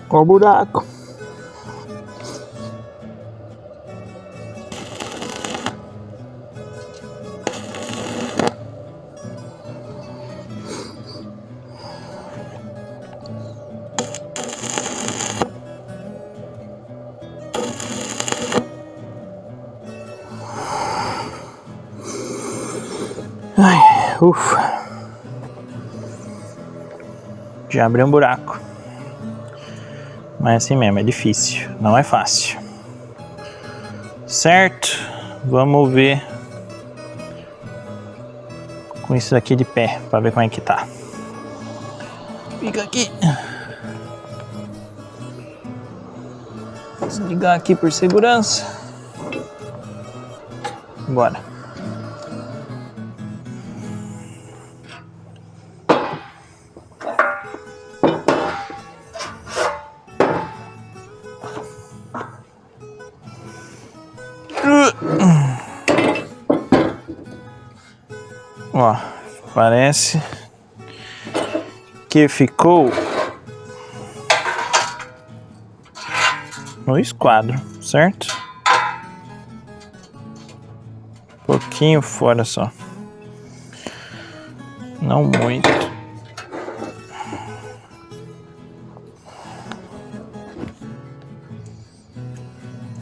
Olha o buraco. Ai, ufa. Já abriu um buraco. Mas assim mesmo, é difícil, não é fácil. Certo? Vamos ver com isso aqui de pé, para ver como é que tá. Fica aqui. Desligar aqui por segurança. Bora. Ó, parece que ficou no esquadro, certo? Um pouquinho fora só. Não muito.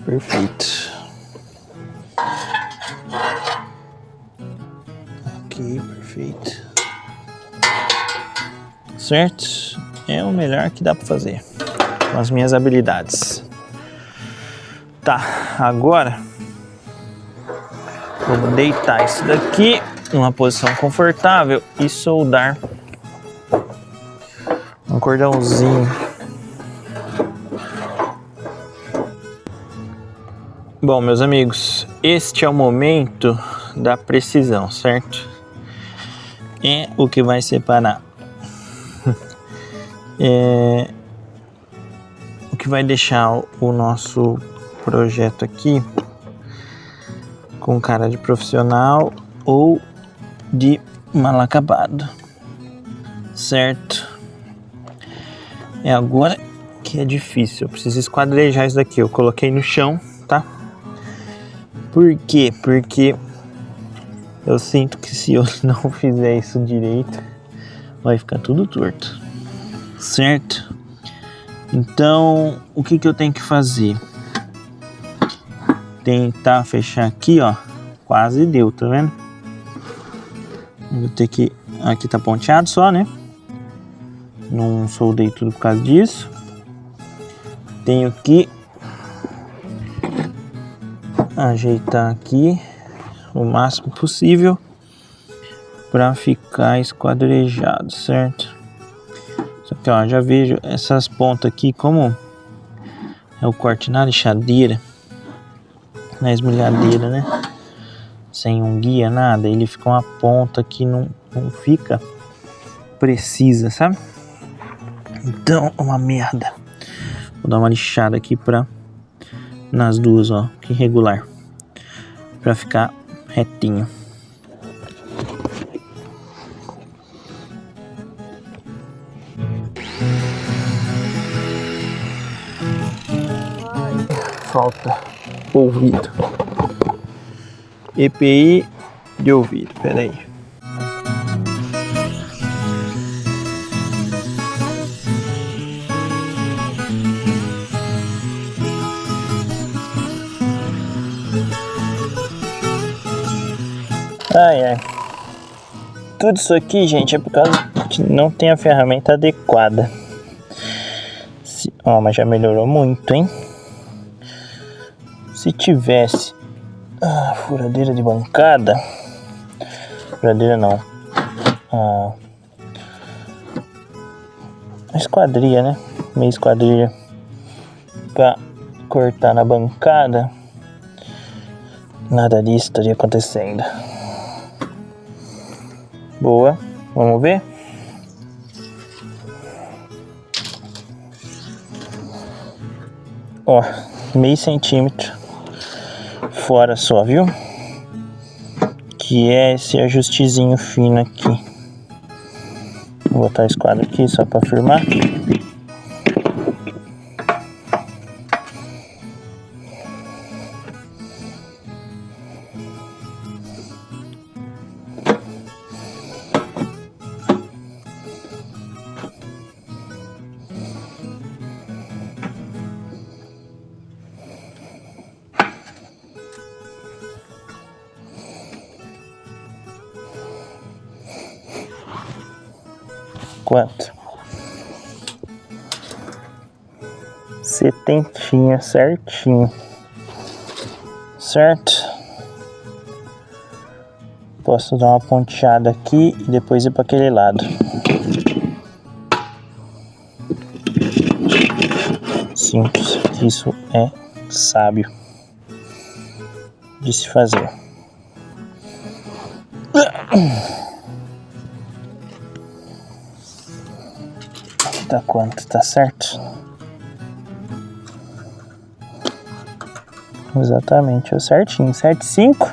Perfeito. Ok, perfeito. Certo? É o melhor que dá pra fazer com as minhas habilidades. Tá, agora vamos deitar isso daqui numa posição confortável e soldar um cordãozinho. Bom, meus amigos, este é o momento da precisão, certo? É o que vai separar. O que vai deixar o nosso projeto aqui com cara de profissional ou de mal acabado, certo? É agora que é difícil. Eu preciso esquadrejar isso daqui. Eu coloquei no chão, tá? Por quê? Porque eu sinto que se eu não fizer isso direito, vai ficar tudo torto, certo? Então, o que eu tenho que fazer? Tentar fechar aqui, ó. Quase deu, tá vendo? Vou ter que... Aqui tá ponteado só, né? Não soldei tudo por causa disso. Tenho que ajeitar aqui o máximo possível para ficar esquadrejado, certo? Só que ó, já vejo essas pontas aqui, como é o corte na lixadeira, na esmilhadeira, né? Sem um guia, nada, ele fica uma ponta que não fica precisa, sabe? Então, uma merda. Vou dar uma lixada aqui nas duas, ó, que regular, pra ficar retinho. Falta ouvido. EPI de ouvido, peraí. Ai. Tudo isso aqui, gente, é por causa que não tem a ferramenta adequada. Ó, mas já melhorou muito, hein? Se tivesse furadeira de bancada, furadeira não, a esquadria, né? Meia esquadrilha pra cortar na bancada, nada disso estaria acontecendo. Boa, vamos ver? Ó, meio centímetro fora só, viu? Que é esse ajustezinho fino aqui. Vou botar a esquadra aqui só para firmar. Quanto? Setentinha, certinho. Certo? Posso dar uma ponteada aqui e depois ir para aquele lado. Simples. Isso é sábio de se fazer. Tá quanto? Tá certo? Exatamente, certinho. 7,5.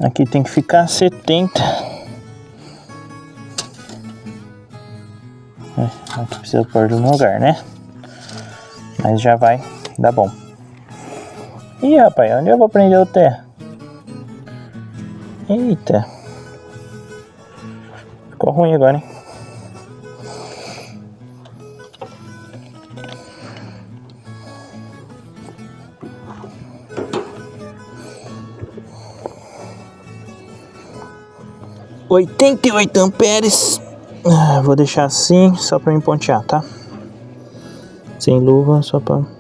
Aqui tem que ficar 70. Aqui precisa pôr no lugar, né? Mas já vai dar bom. Ih, rapaz, onde eu vou prender o T? Eita. Ficou ruim agora, hein? $88 amperes. Vou deixar assim, só pra me pontear, tá? Sem luva, só pra...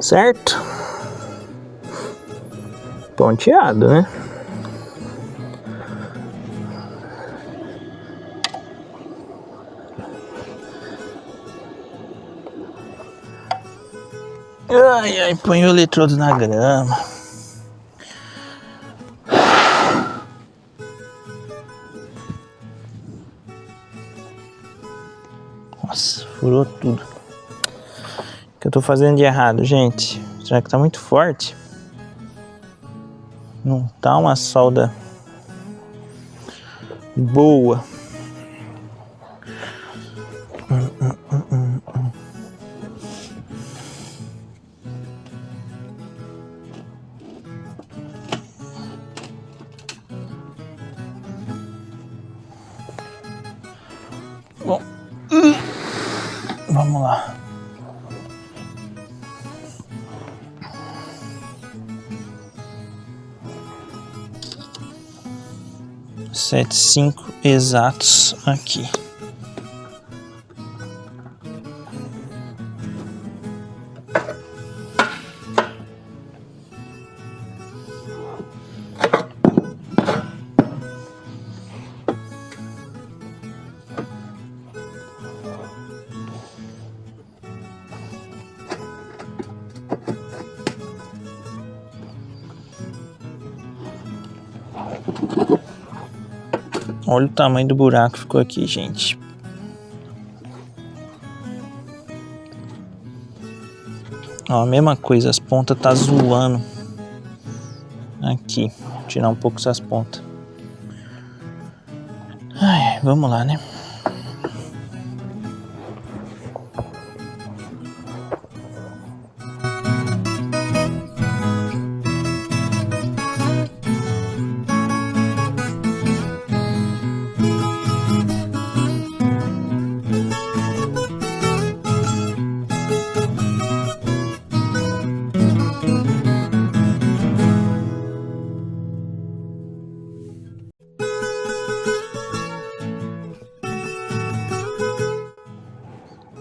Certo? Ponteado, né? Ai, ai, põe o eletrodo na grama. Nossa, furou tudo. O que eu tô fazendo de errado, gente? Será que tá muito forte? Não tá uma solda boa. Bom, vamos lá. Sete, 5 exatos aqui. Olha o tamanho do buraco que ficou aqui, gente. Ó, a mesma coisa, as pontas tá zoando. Aqui, vou tirar um pouco essas pontas. Ai, vamos lá, né?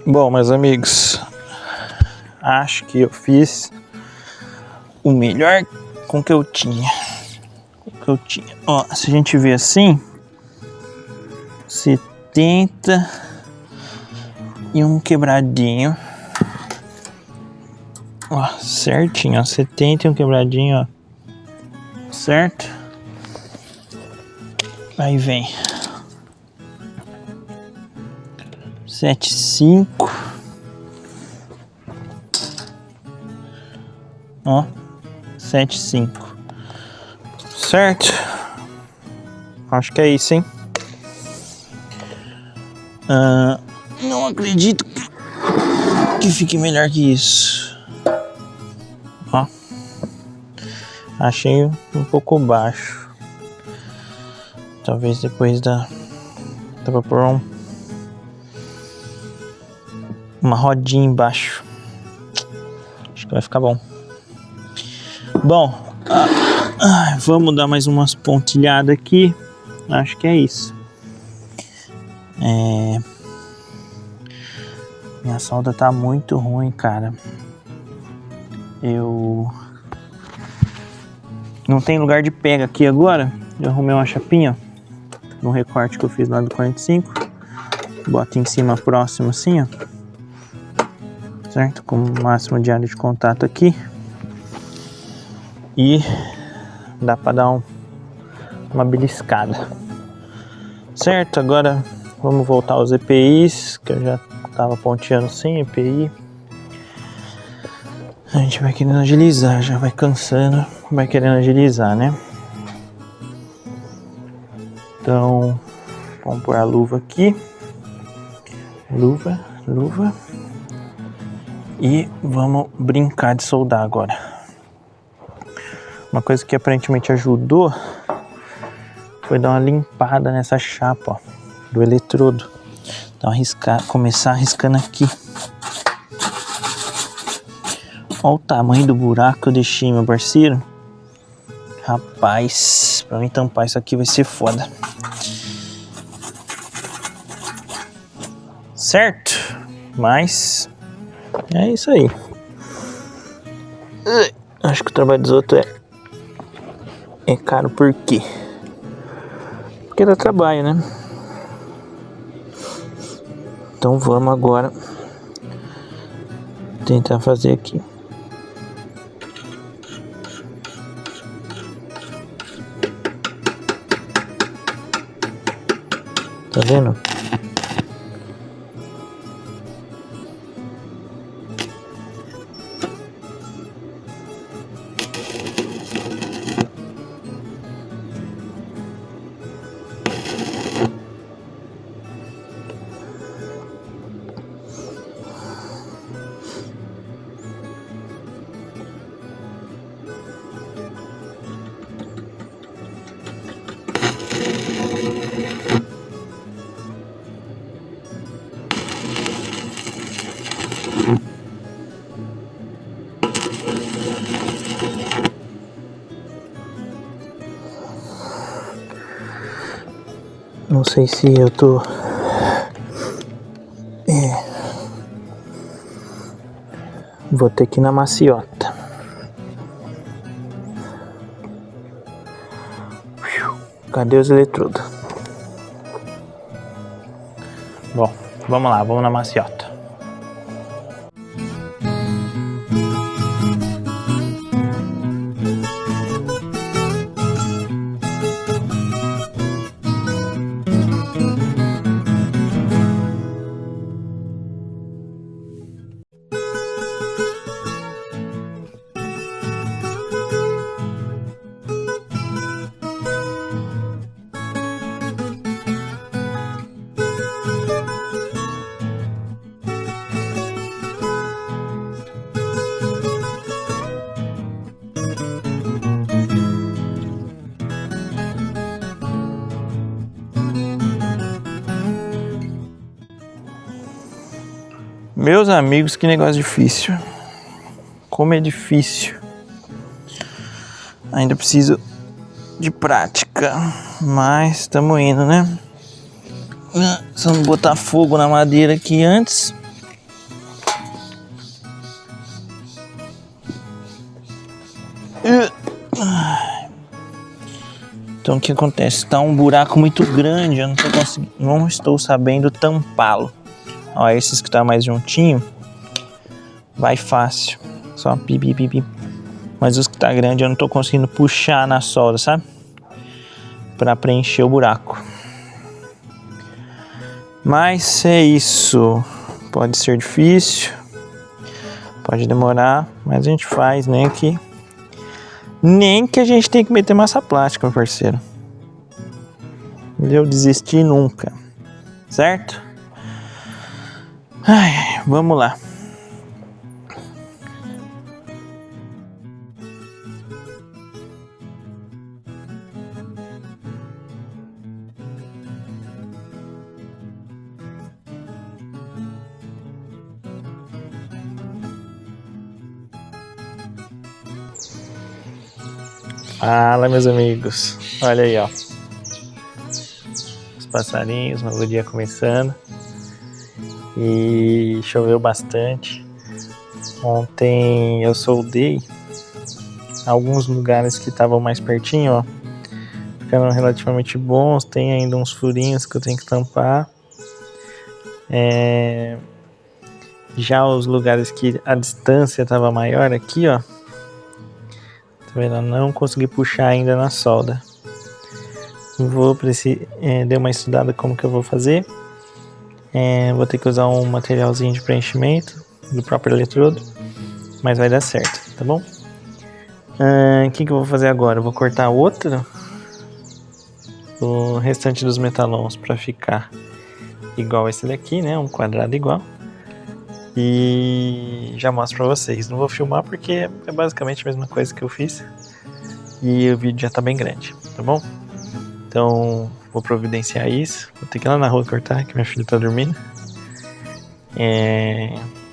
Bom, meus amigos, acho que eu fiz o melhor com o que eu tinha. Ó, se a gente ver assim, 70 e um quebradinho. Ó, certinho, ó, 70 e um quebradinho, ó. Certo? Aí vem 7,5. Ó, 7,5. Certo? Acho que é isso, hein? Não acredito que fique melhor que isso. Ó, achei um pouco baixo. Talvez depois dá pra pôr uma rodinha embaixo. Acho que vai ficar bom. Bom, vamos dar mais umas pontilhadas aqui. Acho que é isso. Minha solda tá muito ruim, cara. Não tem lugar de pega aqui agora. Eu arrumei uma chapinha no recorte que eu fiz lá do 45. Bota em cima próximo assim, ó. Certo? Com o máximo de área de contato aqui. E dá pra dar uma beliscada. Certo, agora vamos voltar aos EPIs, que eu já tava ponteando sem EPI. A gente vai querendo agilizar, já vai cansando, vai querendo agilizar, né? Então, vamos pôr a luva aqui. Luva. E vamos brincar de soldar agora. Uma coisa que aparentemente ajudou foi dar uma limpada nessa chapa, ó, do eletrodo. Então, começar arriscando aqui. Olha o tamanho do buraco que eu deixei, meu parceiro. Rapaz, pra mim tampar isso aqui vai ser foda. Certo? Mas é isso aí. Acho que o trabalho dos outros é caro por quê? Porque dá trabalho, né? Então vamos agora tentar fazer aqui. Tá vendo? Não sei se eu tô vou ter que ir na maciota. Cadê os eletrodos? Bom, vamos lá, vamos na maciota. Meus amigos, que negócio difícil. Como é difícil. Ainda preciso de prática. Mas estamos indo, né? Só não botar fogo na madeira aqui antes. Então o que acontece? Tá um buraco muito grande. Eu não estou sabendo tampá-lo. Ó, esses que tá mais juntinho, vai fácil. Só pi. Mas os que tá grande eu não tô conseguindo puxar na solda, sabe? Pra preencher o buraco. Mas é isso. Pode ser difícil. Pode demorar. Mas a gente faz, nem que a gente tem que meter massa plástica, meu parceiro. Eu desisti nunca. Certo? Ai, vamos lá. Fala, meus amigos. Olha aí, ó. Os passarinhos, novo dia começando. E choveu bastante. Ontem eu soldei alguns lugares que estavam mais pertinho, ó. Ficaram relativamente bons. Tem ainda uns furinhos que eu tenho que tampar. Já os lugares que a distância estava maior aqui, ó. Tá vendo? Eu não consegui puxar ainda na solda.
Dei uma estudada como que eu vou fazer. Vou ter que usar um materialzinho de preenchimento do próprio eletrodo, mas vai dar certo, tá bom? O que eu vou fazer agora? Eu vou cortar o restante dos metalons para ficar igual esse daqui, né? Um quadrado igual. E já mostro pra vocês. Não vou filmar porque é basicamente a mesma coisa que eu fiz. E o vídeo já tá bem grande, tá bom? Então, vou providenciar isso. Vou ter que ir lá na rua cortar, que minha filha tá dormindo.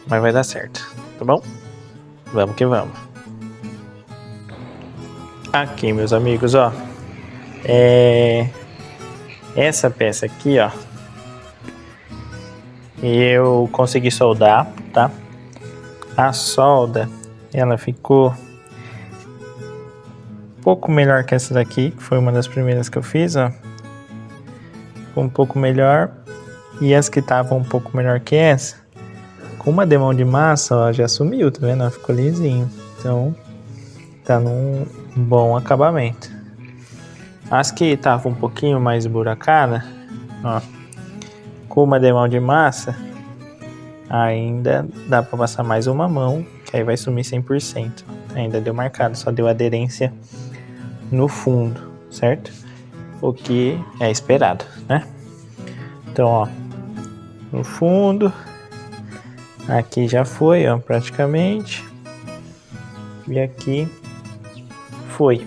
Mas vai dar certo, tá bom? Vamos que vamos. Aqui, meus amigos, ó. Essa peça aqui, ó. Eu consegui soldar, tá? A solda, ela ficou um pouco melhor que essa daqui, que foi uma das primeiras que eu fiz, ó. Ficou um pouco melhor. E as que estavam um pouco melhor que essa, com uma demão de massa, ó, já sumiu, tá vendo? Ficou lisinho. Então, tá num bom acabamento. As que estavam um pouquinho mais esburacadas, ó, com uma demão de massa, ainda dá para passar mais uma mão, que aí vai sumir 100%. Ainda deu marcado, só deu aderência no fundo, certo? O que é esperado, né? Então, ó, no fundo, aqui já foi, ó, praticamente. E aqui foi.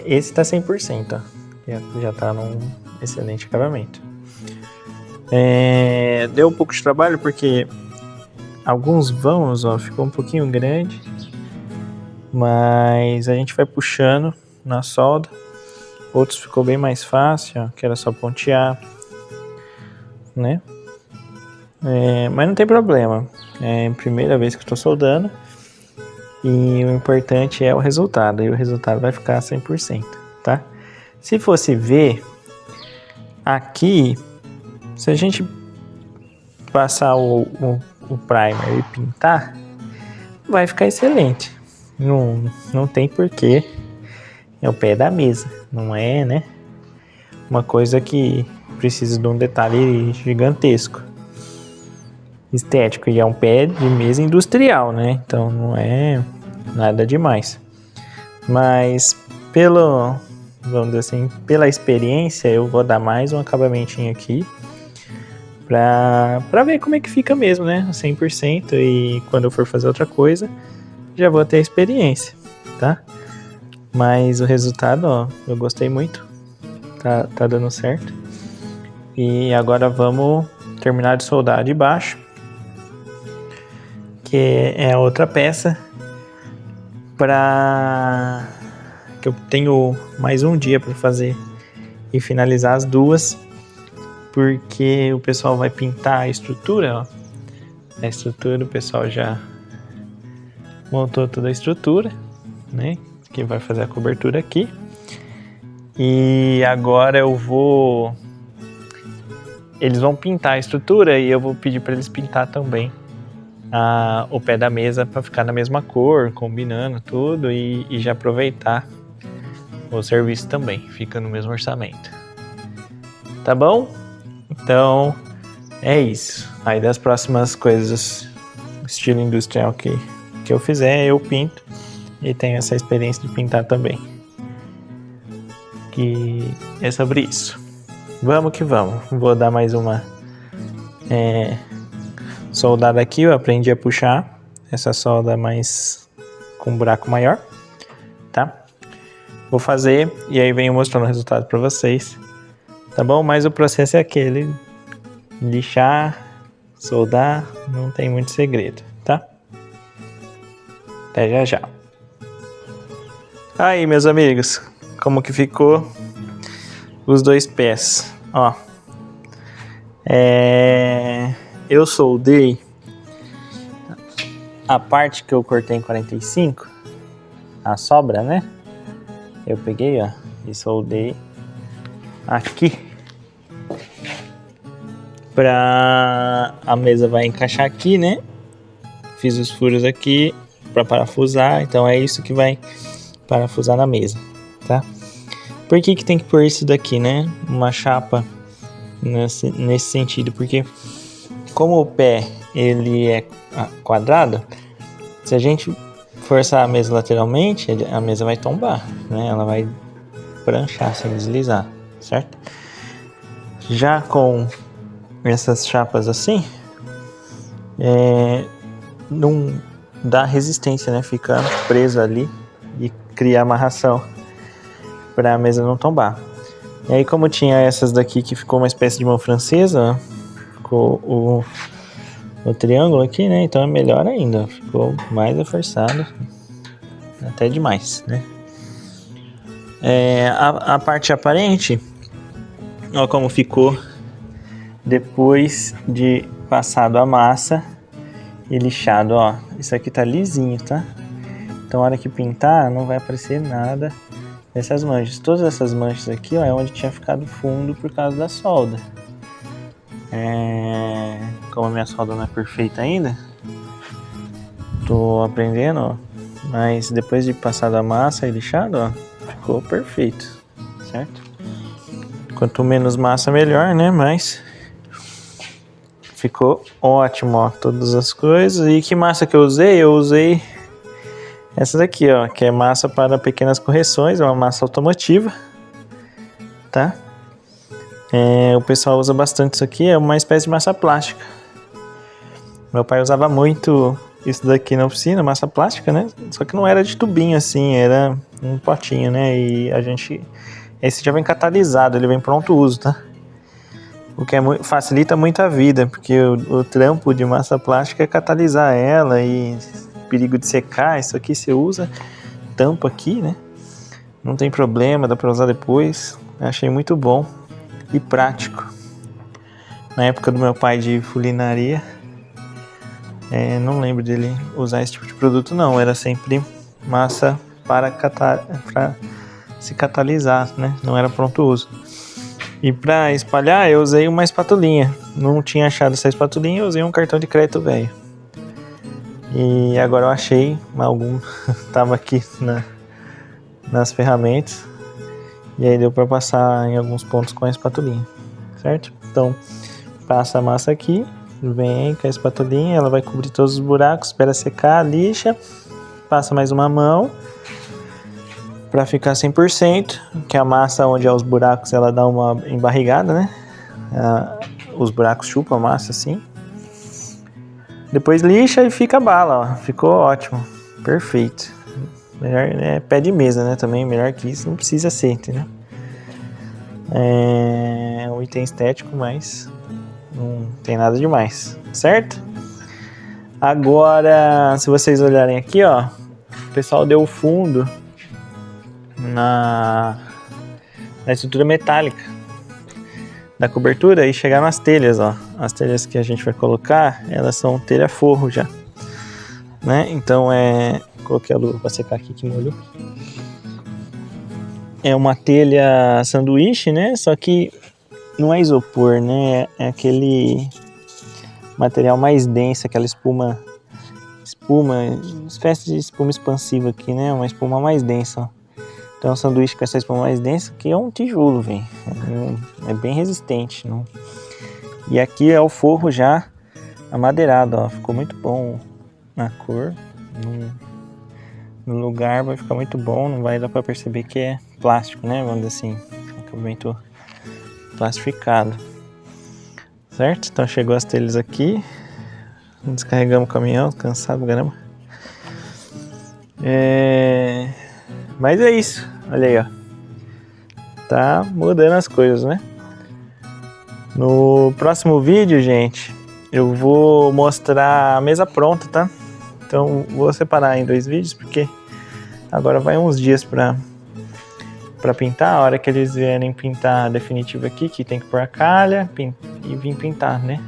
Esse tá 100%, ó. Já tá num excelente acabamento. Deu um pouco de trabalho porque alguns vãos, ó, ficou um pouquinho grande, mas a gente vai puxando na solda. Outros ficou bem mais fácil, ó, que era só pontear, né? Mas não tem problema. É a primeira vez que eu tô soldando e o importante é o resultado, e o resultado vai ficar 100%, tá? Se fosse ver aqui, se a gente passar o primer e pintar, vai ficar excelente. Não tem porquê. É o pé da mesa, não é, né? Uma coisa que precisa de um detalhe gigantesco, estético, e é um pé de mesa industrial, né? Então não é nada demais. Mas vamos dizer assim, pela experiência, eu vou dar mais um acabamentinho aqui pra ver como é que fica mesmo, né? 100%, e quando eu for fazer outra coisa, já vou ter a experiência, tá? Mas o resultado, ó, eu gostei muito. Tá dando certo. E agora vamos terminar de soldar de baixo, que é a outra peça, que eu tenho mais um dia para fazer e finalizar as duas, porque o pessoal vai pintar a estrutura, ó. A estrutura, o pessoal já montou toda a estrutura, né? Que vai fazer a cobertura aqui. E agora eles vão pintar a estrutura e eu vou pedir para eles pintar também o pé da mesa para ficar na mesma cor, combinando tudo, e já aproveitar o serviço também, fica no mesmo orçamento. Tá bom? Então é isso. Aí das próximas coisas estilo industrial que eu fizer, eu pinto. E tenho essa experiência de pintar também. Que é sobre isso. Vamos que vamos. Vou dar mais uma soldada aqui. Eu aprendi a puxar essa solda mais com um buraco maior, tá? Vou fazer e aí venho mostrando o resultado para vocês, tá bom? Mas o processo é aquele: lixar, soldar, não tem muito segredo, tá? Até já. Aí, meus amigos, como que ficou os dois pés, ó. Eu soldei a parte que eu cortei em 45, a sobra, né? Eu peguei, ó, e soldei aqui a mesa vai encaixar aqui, né? Fiz os furos aqui para parafusar, então é isso que vai parafusar na mesa, tá? Por que tem que pôr isso daqui, né? Uma chapa nesse sentido, porque como o pé ele é quadrado, se a gente forçar a mesa lateralmente, a mesa vai tombar, né? Ela vai pranchar sem deslizar, certo? Já com essas chapas assim, não dá resistência, né? Fica preso ali e cria amarração para a mesa não tombar. E aí, como tinha essas daqui que ficou uma espécie de mão francesa, ficou o triângulo aqui, né? Então é melhor ainda, ficou mais reforçado, até demais, né? A parte aparente, ó como ficou depois de passado a massa e lixado, ó. Isso aqui tá lisinho, tá? Então, na hora que pintar, não vai aparecer nada dessas manchas. Todas essas manchas aqui, ó, é onde tinha ficado fundo por causa da solda. Como a minha solda não é perfeita ainda, tô aprendendo, ó. Mas depois de passado a massa e lixado, ó, ficou perfeito, certo? Quanto menos massa, melhor, né? Mas ficou ótimo, ó, todas as coisas. E que massa que eu usei? Eu usei essa daqui, ó, que é massa para pequenas correções, é uma massa automotiva, tá? O pessoal usa bastante isso aqui, é uma espécie de massa plástica. Meu pai usava muito isso daqui na oficina, massa plástica, né? Só que não era de tubinho assim, era um potinho, né? E esse já vem catalisado, ele vem pronto uso, tá? O que facilita muito a vida, porque o trampo de massa plástica é catalisar ela e perigo de secar. Isso aqui você usa, tampa aqui, né? Não tem problema, dá pra usar depois. Eu achei muito bom e prático. Na época do meu pai de fulinaria, não lembro dele usar esse tipo de produto não, era sempre massa para se catalisar, né? Não era pronto uso. E para espalhar eu usei uma espatulinha, não tinha achado essa espatulinha, eu usei um cartão de crédito velho. E agora eu achei tava aqui nas ferramentas, e aí deu para passar em alguns pontos com a espatulinha, certo? Então passa a massa aqui, vem com a espatulinha, ela vai cobrir todos os buracos, espera secar, lixa, passa mais uma mão para ficar 100%, que a massa onde há os buracos ela dá uma embarrigada, né? Os buracos chupam a massa assim. Depois lixa e fica bala, ó. Ficou ótimo, perfeito. Melhor, pé de mesa, né? Também melhor que isso não precisa ser, entendeu? É um item estético, mas não tem nada demais, certo? Agora, se vocês olharem aqui, ó, o pessoal deu fundo na estrutura metálica da cobertura e chegar nas telhas, ó. As telhas que a gente vai colocar, elas são telha forro já, né? Então coloquei a luva para secar aqui que molhou. É uma telha sanduíche, né? Só que não é isopor, né? É aquele material mais denso, aquela espuma, espécie de espuma expansiva aqui, né? Uma espuma mais densa, ó. Então, um sanduíche com essa espuma mais densa, que é um tijolo, velho. É bem resistente. Não? E aqui é o forro já amadeirado, ó. Ficou muito bom na cor. No lugar vai ficar muito bom. Não vai dar pra perceber que é plástico, né? Vamos dizer assim. Acabamento plastificado. Certo? Então, chegou as telhas aqui. Descarregamos o caminhão, cansado, caramba. Mas é isso, olha aí, ó. Tá mudando as coisas, né? No próximo vídeo, gente, eu vou mostrar a mesa pronta, tá? Então vou separar em 2 vídeos, porque agora vai uns dias pra pintar. A hora que eles vierem pintar definitivo aqui, que tem que pôr a calha e vir pintar, né?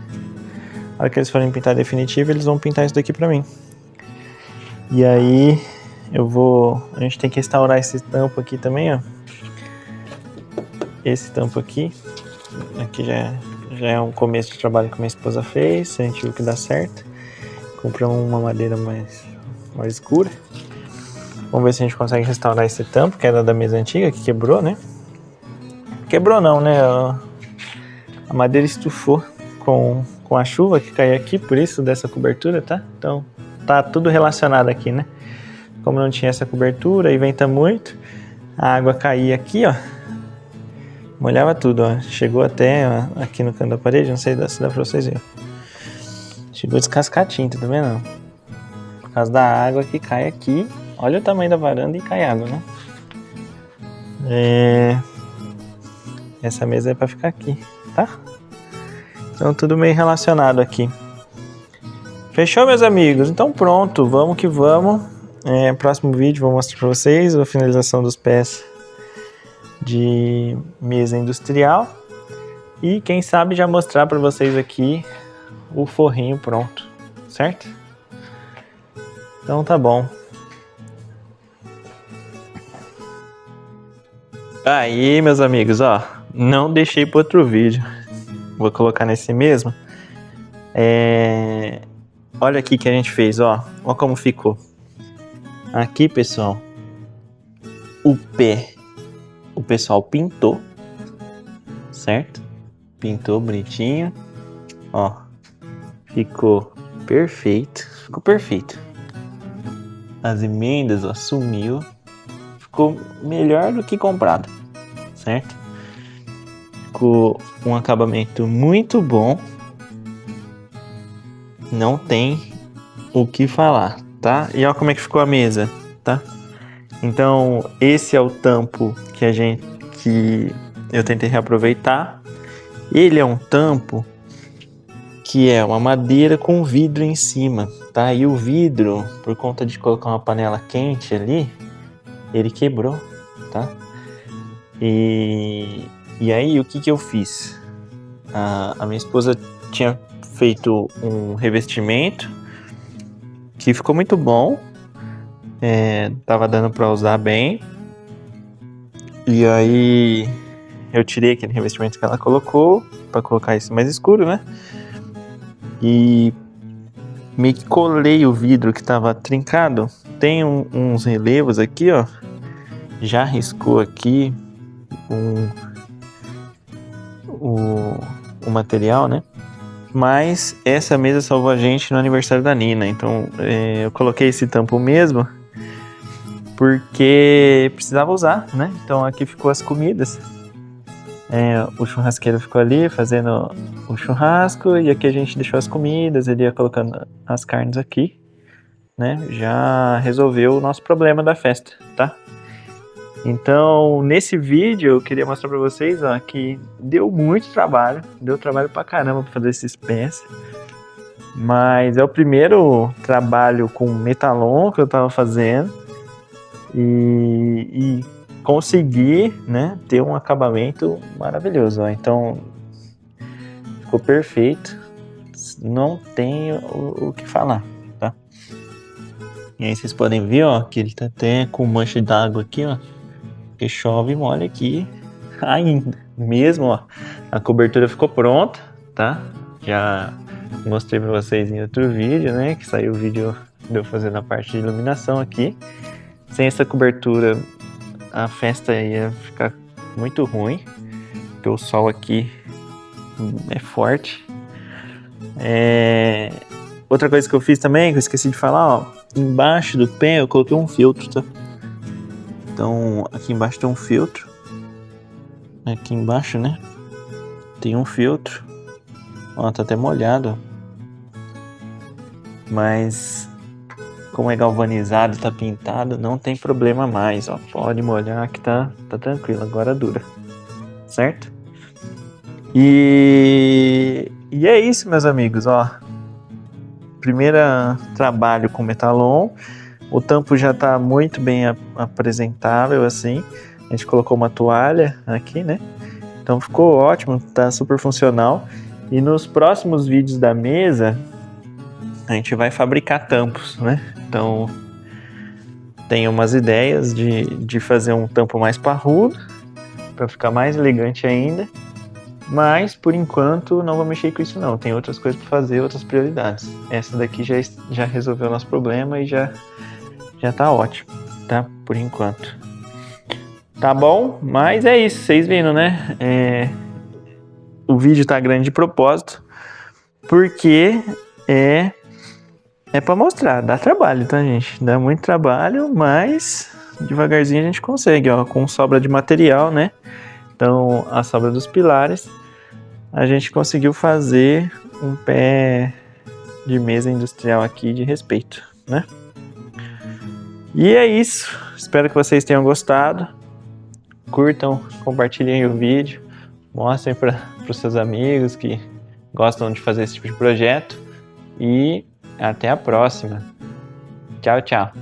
A hora que eles forem pintar definitivo, eles vão pintar isso daqui pra mim. E aí a gente tem que restaurar esse tampo aqui também, ó. Esse tampo aqui já é um começo de trabalho que minha esposa fez, a gente viu que dá certo. Compramos uma madeira mais escura. Vamos ver se a gente consegue restaurar esse tampo, que era da mesa antiga, que quebrou, né? quebrou não, né? A madeira estufou com a chuva que caiu aqui, por isso dessa cobertura, tá? Então tá tudo relacionado aqui, né? Como não tinha essa cobertura e venta muito, a água caía aqui, ó. Molhava tudo, ó. Chegou até ó, aqui no canto da parede, não sei se dá pra vocês verem. Chegou a descascar a tinta, tá vendo? Por causa da água que cai aqui. Olha o tamanho da varanda e cai água, né? Essa mesa é pra ficar aqui, tá? Então tudo meio relacionado aqui. Fechou, meus amigos? Então pronto, vamos que vamos. Próximo vídeo vou mostrar pra vocês a finalização dos pés de mesa industrial. E quem sabe já mostrar pra vocês aqui o forrinho pronto, certo? Então tá bom. Aí, meus amigos, ó, não deixei para outro vídeo. Vou colocar nesse mesmo. Olha aqui que a gente fez, ó. Ó como ficou. Aqui, pessoal, o pé, o pessoal pintou, certo? Pintou bonitinho, ó. Ficou perfeito, ficou perfeito. As emendas, ó, sumiu. Ficou melhor do que comprado, certo? Ficou um acabamento muito bom. Não tem o que falar, tá? E olha como é que ficou a mesa, tá? Então, esse é o tampo que eu tentei reaproveitar. Ele é um tampo que é uma madeira com vidro em cima, tá? E o vidro, por conta de colocar uma panela quente ali, ele quebrou, tá? E aí, o que eu fiz? A minha esposa tinha feito um revestimento que ficou muito bom. Tava dando para usar bem. E aí, eu tirei aquele revestimento que ela colocou para colocar esse mais escuro, né? E meio que colei o vidro que tava trincado. Tem uns relevos aqui, ó. Já riscou aqui o material, né? Mas essa mesa salvou a gente no aniversário da Nina. Então eu coloquei esse tampo mesmo porque precisava usar, né? Então aqui ficou as comidas. O churrasqueiro ficou ali fazendo o churrasco e aqui a gente deixou as comidas. Ele ia colocando as carnes aqui, né? Já resolveu o nosso problema da festa, tá? Então, nesse vídeo eu queria mostrar pra vocês, ó, que deu muito trabalho, deu trabalho pra caramba pra fazer esses pés, mas é o primeiro trabalho com metalon que eu tava fazendo e consegui, né, ter um acabamento maravilhoso, ó. Então, ficou perfeito, não tem o que falar, tá? E aí vocês podem ver, ó, que ele tá até com mancha d'água aqui, ó. Porque chove e molha aqui ainda. Mesmo, ó, a cobertura ficou pronta, tá? Já mostrei pra vocês em outro vídeo, né? Que saiu o vídeo de eu fazendo a parte de iluminação aqui. Sem essa cobertura, a festa ia ficar muito ruim. Porque o sol aqui é forte. Outra coisa que eu fiz também, que eu esqueci de falar, ó. Embaixo do pé eu coloquei um filtro, tá? Então, aqui embaixo tem um filtro. Aqui embaixo, né? Tem um filtro. Ó, tá até molhado. Mas, como é galvanizado, tá pintado, não tem problema mais, ó. Pode molhar que tá tranquilo, agora dura. Certo? E é isso, meus amigos, ó. Primeiro trabalho com metalon. O tampo já está muito bem apresentável, assim. A gente colocou uma toalha aqui, né? Então ficou ótimo, tá super funcional. E nos próximos vídeos da mesa, a gente vai fabricar tampos, né? Então, tem umas ideias de fazer um tampo mais parrudo, para ficar mais elegante ainda. Mas, por enquanto, não vou mexer com isso não. Tem outras coisas para fazer, outras prioridades. Essa daqui já resolveu o nosso problema e já tá ótimo, tá? Por enquanto. Tá bom? Mas é isso, vocês viram, né? O vídeo tá grande de propósito, porque é pra mostrar, dá trabalho, tá, gente? Dá muito trabalho, mas devagarzinho a gente consegue, ó, com sobra de material, né? Então, a sobra dos pilares, a gente conseguiu fazer um pé de mesa industrial aqui de respeito, né? E é isso, espero que vocês tenham gostado. Curtam, compartilhem o vídeo, mostrem para os seus amigos que gostam de fazer esse tipo de projeto e até a próxima. Tchau, tchau.